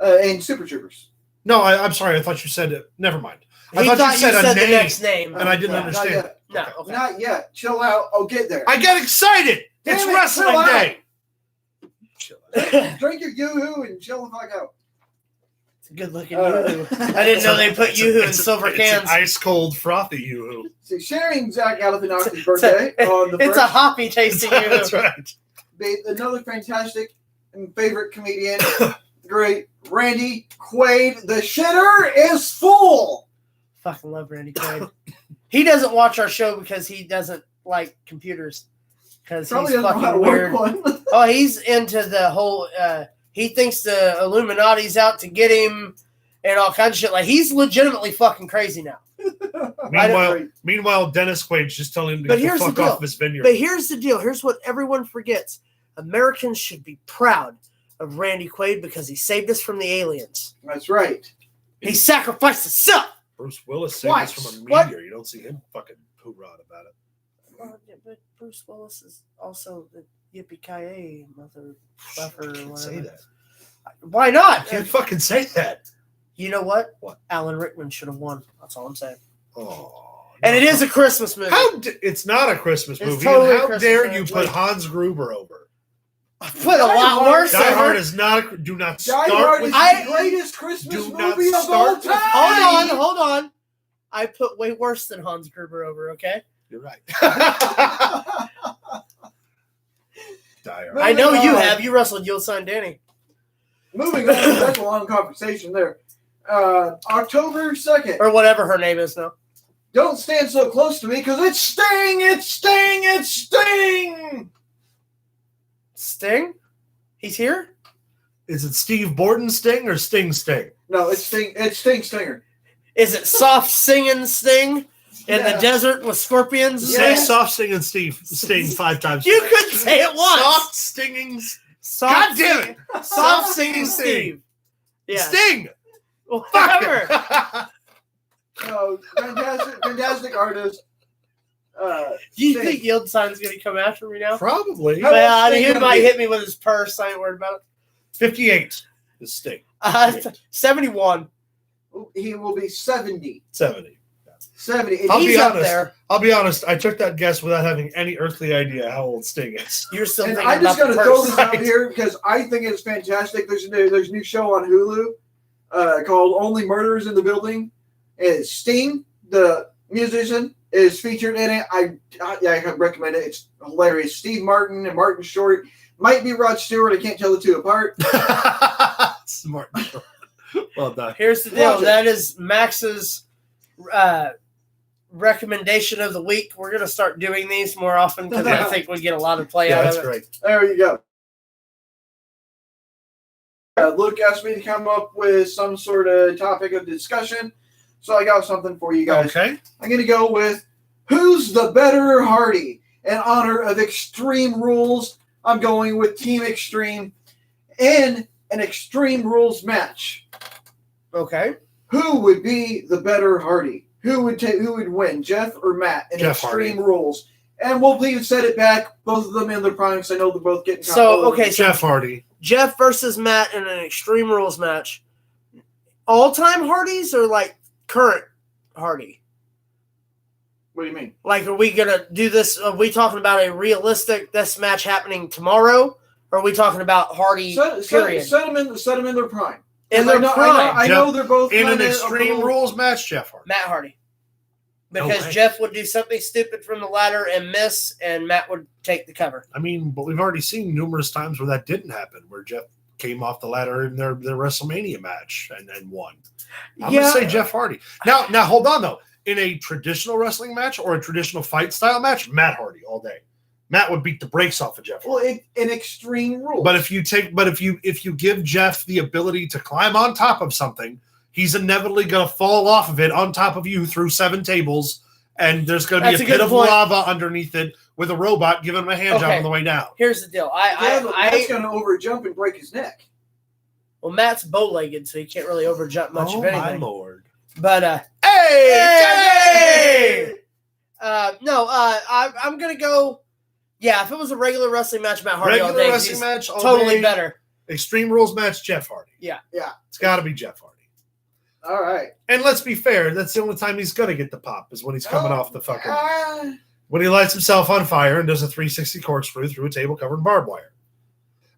And Super Troopers.
No, I'm sorry. I thought you said it. Never mind. I
He
thought you said a
the
name,
next name.
and I didn't
Yeah,
understand.
not yet.
No,
Okay.
okay.
Not yet. Chill out. I'll get there.
I get excited.
Damn
It's
it,
wrestling
chill out.
day. Chill out.
Drink your yoo-hoo and chill the fuck out.
It's a good looking yoo-hoo. I didn't know they put yoo-hoo in silver
It's
cans.
an ice cold frothy yoo-hoo.
So sharing Zach Galifianakis' birthday on the
It's
first.
a hoppy tasting yoo-hoo.
That's right.
Another fantastic and favorite comedian, great Randy Quaid. The shitter is full.
Fucking love Randy Quaid. He doesn't watch our show because he doesn't like computers. Because
Probably
he's
doesn't know how to
fucking weird.
work one.
Oh, he's into the whole. He thinks the Illuminati's out to get him and all kinds of shit. Like, he's legitimately fucking crazy now.
Meanwhile, Dennis Quaid's just telling him to
But
get the
here's the
fuck
deal.
off his vineyard.
But here's the deal. Here's what everyone forgets. Americans should be proud of Randy Quaid because he saved us from the aliens.
That's right.
He sacrificed himself.
Bruce Willis saved us from a
What?
meteor. You don't see him fucking hoorah about it.
But Bruce Willis is also the yippee-ki-yay motherfucker. Or
Can't
whatever.
say that.
Why not?
You can't fucking say that.
You know what?
What?
Alan Rickman should have won. That's all I'm saying.
Oh,
And it is a Christmas movie.
It's not a Christmas
It's
movie.
totally
And
a
how
Christmas
dare
movie.
you put Hans Gruber over?
I put a lot worse.
Die
over.
Hard is not. Do not
Die
start
Hard
with.
is the greatest Christmas
Do not
movie of
start
all
with-
time.
Hold on. I put way worse than Hans Gruber over, okay?
You're right. Die Hard.
I know you
on.
have. You wrestled You'll Sign Danny.
Moving on, that's a long conversation there. October 2nd.
Or whatever her name is now.
Don't stand so close to me because it's Sting! It's Sting! It's Sting!
Sting? He's here?
Is it Steve Borden Sting or Sting Sting?
No, it's Sting. It's Sting Stinger.
Is it soft singing Sting in the desert with scorpions?
Say
Yeah.
soft singing Sting 5 times.
You could say it once.
Soft stinging.
Soft
God damn
singing-
it!
Soft singing Steve. Yeah.
Sting.
Well,
Fuck
whatever.
it.
Oh, fantastic artist.
You
Sting.
think Yield Sign's going to come after me now?
Probably.
How-
Well,
Sting
he
gonna
might
be?
hit me with his purse. I ain't worried about it.
58 is Sting.
71.
He will be 70.
70.
70.
I'll
He's
be
up
honest.
there.
I'll be honest. I took that guess without having any earthly idea how old Sting is.
You're still
And
thinking
I'm just
about
going
the
to throw
purse.
this out here because I think it's fantastic. There's a new show on Hulu called Only Murders in the Building. It's Sting, the musician, is featured in it. I recommend it. It's hilarious. Steve Martin and Martin Short. Might be Rod Stewart. I can't tell the two apart.
Smart. Well done.
Here's the deal. That is Max's recommendation of the week. We're going to start doing these more often because I think we get a lot of play out of it.
That's great.
There you go. Luke asked me to come up with some sort of topic of discussion, so I got something for you guys.
Okay.
I'm going to go with who's the better Hardy? In honor of Extreme Rules, I'm going with Team Extreme in an Extreme Rules match.
Okay.
Who would be the better Hardy? Who would win, Jeff or Matt in
Jeff
Extreme
Hardy.
Rules? And we'll please set it back, both of them in their prime, because I know they're both getting
Jeff Hardy.
Jeff versus Matt in an Extreme Rules match. All-time Hardys or like current Hardy?
What do you mean?
Like, are we going to do this? Are we talking about a realistic this match happening tomorrow? Or are we talking about Hardy, period?
Set them in their prime.
In their prime.
I know they're both
in an Extreme Rules match, Jeff Hardy.
Matt Hardy. Because Jeff would do something stupid from the ladder and miss, and Matt would take the cover.
I mean, but we've already seen numerous times where that didn't happen, where Jeff came off the ladder in their WrestleMania match and won. I'm going to say Jeff Hardy. Now, hold on, though. In a traditional wrestling match or a traditional fight style match, Matt Hardy all day. Matt would beat the brakes off of Jeff Hardy.
Well, in Extreme Rules.
But if you give Jeff the ability to climb on top of something, he's inevitably going to fall off of it on top of you through 7 tables, and there's going to be a pit of lava underneath it with a robot giving him a hand job on the way down.
Here's the deal.
Matt's going to overjump and break his neck.
Well, Matt's bow-legged, so he can't really overjump much of anything.
Oh, my Lord.
But,
hey!
I'm going to go, if it was a regular wrestling match, Matt Hardy all day.
Regular wrestling match all
totally
day.
Better.
Extreme Rules match, Jeff Hardy.
Yeah.
It's got to be Jeff Hardy.
All right.
And let's be fair, that's the only time he's going to get the pop is when he's coming off the fucking... when he lights himself on fire and does a 360 corkscrew through a table covered in barbed wire.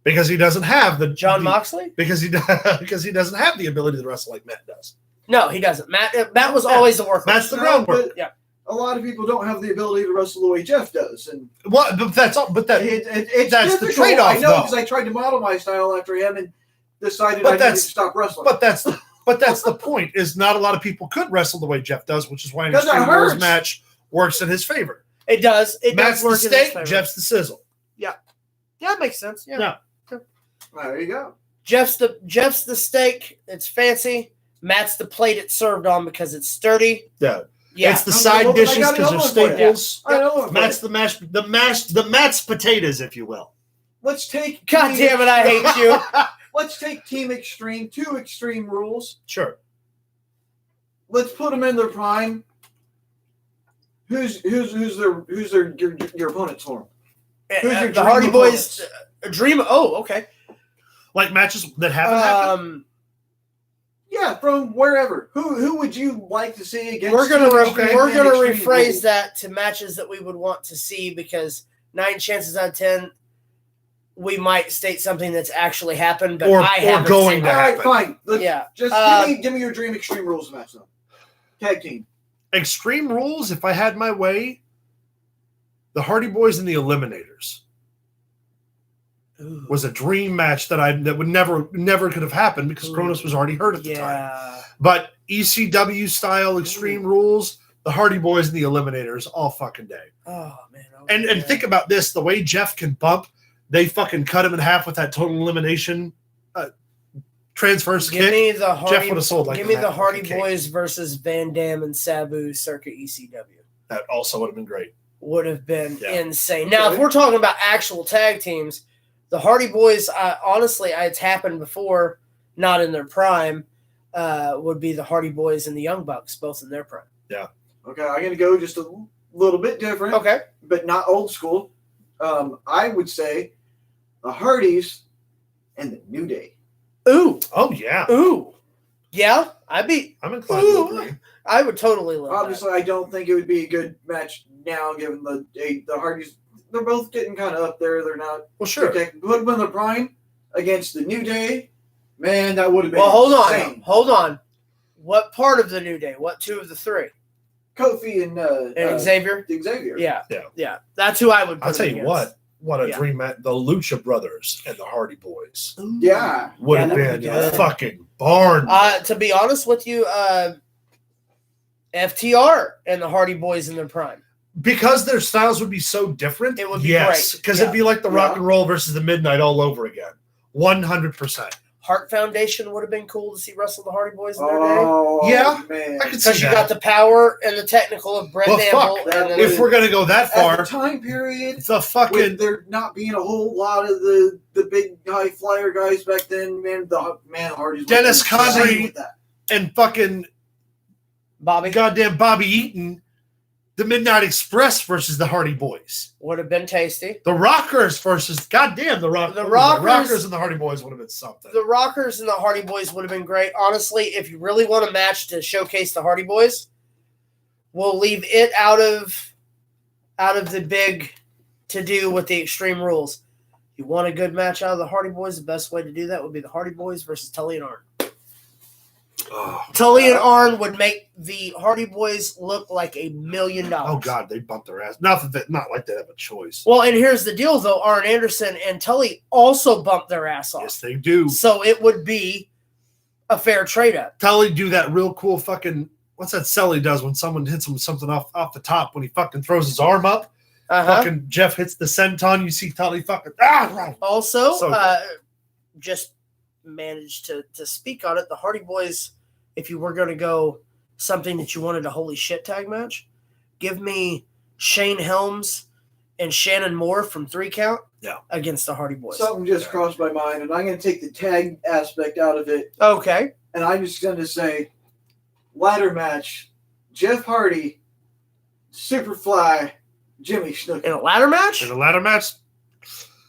Because he doesn't have the...
John Moxley?
Because he doesn't have the ability to wrestle like Matt does.
No, he doesn't. Matt was always the workhorse.
That's the groundwork.
Yeah.
A lot of people don't have the ability to wrestle the way Jeff does, and
but that's all. But
it's
that's
difficult.
the trade-off.
I know because I tried to model my style after him and decided I needed to stop wrestling.
But that's the point. Is not a lot of people could wrestle the way Jeff does, which is why an Extreme Rules match works in his favor.
It does.
Matt's the steak, Jeff's the sizzle.
Yeah, that makes sense. Yeah.
There you go.
Jeff's the steak. It's fancy. Matt's the plate it's served on because it's sturdy.
Yeah. It's the side dishes because they're staples.
I know.
Matt's the mashed potatoes, if you will.
Let's take.
God damn it! I hate you.
Let's take Team Extreme. 2 Extreme Rules.
Sure.
Let's put them in their prime. Who's your opponents for them? Who's your
the Hardy Boys? Dream. Oh, okay.
Like matches that haven't happened.
Yeah, from wherever. Who would you like to see against?
We're gonna rephrase that to matches that we would want to see because 9 chances out of 10 we might state something that's actually happened, but I haven't
going
seen
to happen.
All right, fine.
Yeah,
just give me your dream Extreme Rules match though. Tag team.
Extreme Rules. If I had my way, the Hardy Boys and the Eliminators was a dream match that would never could have happened because Kronos was already hurt at the time. But ECW style Extreme Rules, the Hardy Boys and the Eliminators all fucking day.
Oh man!
And think about this: the way Jeff can bump, they fucking cut him in half with that total elimination transfers kick. Jeff would have sold like.
Give me the Hardy Boys versus Van Dam and Sabu circa ECW.
That also would have been great.
Would have been insane. Now, if we're talking about actual tag teams. The Hardy Boys, honestly, it's happened before, not in their prime, would be the Hardy Boys and the Young Bucks, both in their prime.
Yeah.
Okay, I'm going to go just a little bit different.
Okay.
But not old school. I would say the Hardys and the New Day.
Ooh.
Oh, yeah.
Ooh. Yeah, I'm
inclined to agree.
I would totally love
Obviously, I don't think it would be a good match now, given the Hardys. They're both getting kind of up there. They're not.
Well, sure.
Put them in the prime against the New Day. Man, that would have been.
Well,
insane.
hold on. What part of the New Day? What 2 of the 3?
Kofi and
Xavier.
Xavier.
Yeah. That's who I would.
I'll tell you what. what a
Yeah.
dream match. The Lucha Brothers and the Hardy Boys
Yeah.
would have
that
been
would be good.
a fucking barn.
To be honest with you, FTR and the Hardy Boys in their prime.
Because their styles would be so different.
It would be
yes,
great.
because
Yeah.
it'd be like the Rock and Roll versus the Midnight all over again. 100%.
Heart Foundation would have been cool to see wrestle the Hardy Boys in their day.
Oh,
Yeah.
man.
I could see
Because you
that.
got the power and the technical of Brett
Well,
Gamble.
fuck.
And then
If we're going to go that
At
far,
the time period,
the fucking
with there not being a whole lot of the big high flyer guys back then, man, Hardy's
Dennis
were insane
Condrey.
with that.
and fucking
Bobby
goddamn Bobby Eaton, the Midnight Express versus the Hardy Boys.
would have been tasty.
The Rockers versus goddamn the
Rockers-
Rockers and the Hardy Boys would have been something.
The Rockers and the Hardy Boys would have been great. Honestly, if you really want a match to showcase the Hardy Boys, we'll leave it out of the big to do with the Extreme Rules. You want a good match out of the Hardy Boys, the best way to do that would be the Hardy Boys versus Tully and Arn.
Oh,
Tully and Arn would make the Hardy Boys look like $1 million.
oh God, they bumped their ass. Not like they have a choice.
Well, and here's the deal, though. Arn Anderson and Tully also bumped their ass off.
Yes, they do.
So it would be a fair trade-up.
Tully do that real cool fucking. What's that sell he does when someone hits him with something off the top when he fucking throws his arm up? Fucking Jeff hits the senton. You see Tully fucking.
Also,
So
just managed to speak on it. The Hardy Boys, if you were going to go something that you wanted a holy shit tag match, give me Shane Helms and Shannon Moore from 3 Count against the Hardy Boys.
Something just crossed my mind, and I'm going to take the tag aspect out of it,
Okay.
and I'm just going to say ladder match, Jeff Hardy, Superfly, Jimmy Snuka.
In a ladder match?
in a ladder match,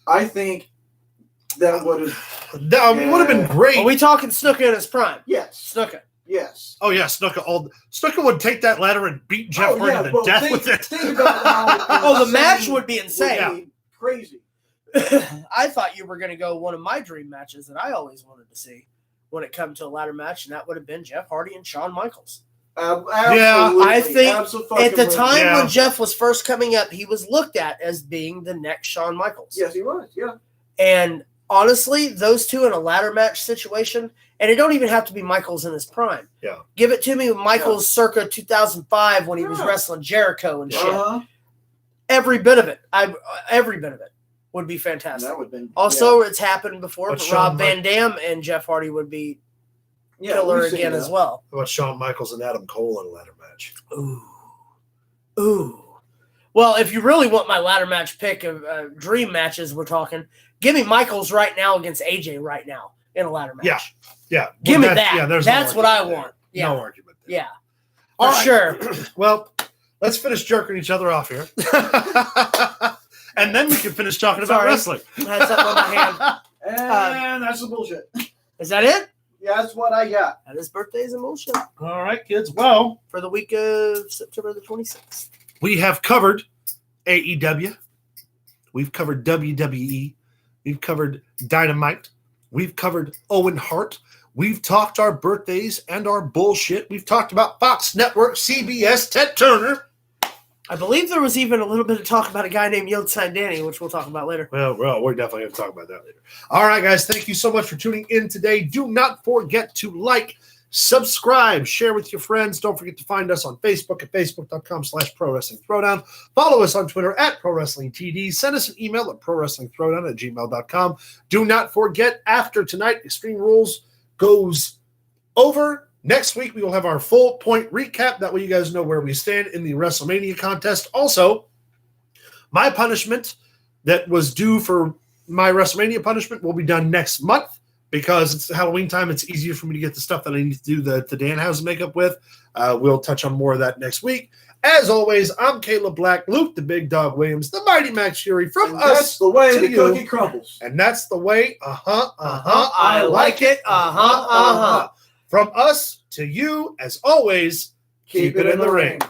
I think that would have.
that would have been great.
Are we talking Snuka in his prime?
Yes.
Snuka.
Yes.
Oh yeah, Snuka would take that ladder and beat Jeff Hardy to death with it.
Think about how
Oh, the match would be insane.
Yeah.
Crazy.
I thought you were going to go one of my dream matches that I always wanted to see when it come to a ladder match, and that would have been Jeff Hardy and Shawn Michaels.
Absolutely.
I think
Absolutely.
At the time
Yeah.
when Jeff was first coming up, he was looked at as being the next Shawn Michaels.
Yes, he was. Yeah.
And honestly, those two in a ladder match situation, and it don't even have to be Michaels in his prime.
Yeah.
Give it to me with Michaels circa 2005 when he was
Yeah.
wrestling Jericho and shit.
Uh-huh.
Every bit of it. Every bit of it would be fantastic.
That would have been.
Also, it's happened before,
But
but
Shawn
Rob Van Dam and Jeff Hardy would be
yeah,
killer
we've seen
again
that.
as well.
How about Shawn Michaels and Adam Cole in a ladder match?
Ooh. Well, if you really want my ladder match pick of dream matches, we're talking, give me Michaels right now against AJ right now in a ladder match.
Yeah. Yeah.
Give
Well,
me that.
Yeah, there's no
That's what I
argument there.
want. Yeah.
No argument there.
Yeah.
All
For
right.
sure.
Well, let's finish jerking each other off here. And then we can finish talking about
Sorry.
wrestling.
I had something on my hand.
And that's the bullshit.
Is that it?
Yeah, that's what I got.
That is birthdays and bullshit
All right, kids. Well,
for the week of September the 26th.
we have covered AEW. We've covered WWE. We've covered Dynamite. We've covered Owen Hart. We've talked our birthdays and our bullshit. We've talked about Fox Network, CBS, Ted Turner.
I believe there was even a little bit of talk about a guy named Yokozuna Danny, which we'll talk about later.
Well, we're definitely going to talk about that later. All right, guys. Thank you so much for tuning in today. Do not forget to like, subscribe, share with your friends. Don't forget to find us on Facebook at facebook.com/Pro Wrestling Throwdown. Follow us on Twitter at Pro Wrestling TD. Send us an email at prowrestling@gmail.com. Do not forget, after tonight, Extreme Rules goes over. Next week, we will have our full point recap. That way you guys know where we stand in the WrestleMania contest. Also, my punishment that was due for my WrestleMania punishment will be done next month because it's Halloween time. It's easier for me to get the stuff that I need to do the Danhausen makeup with. We'll touch on more of that next week. As always, I'm Caleb Black, Luke the Big Dog Williams, the Mighty Max Fury from
And
us.
that's the way
to
the
you.
cookie crumbles.
And that's the way.
I like it.
From us to you, as always,
Keep it in the ring.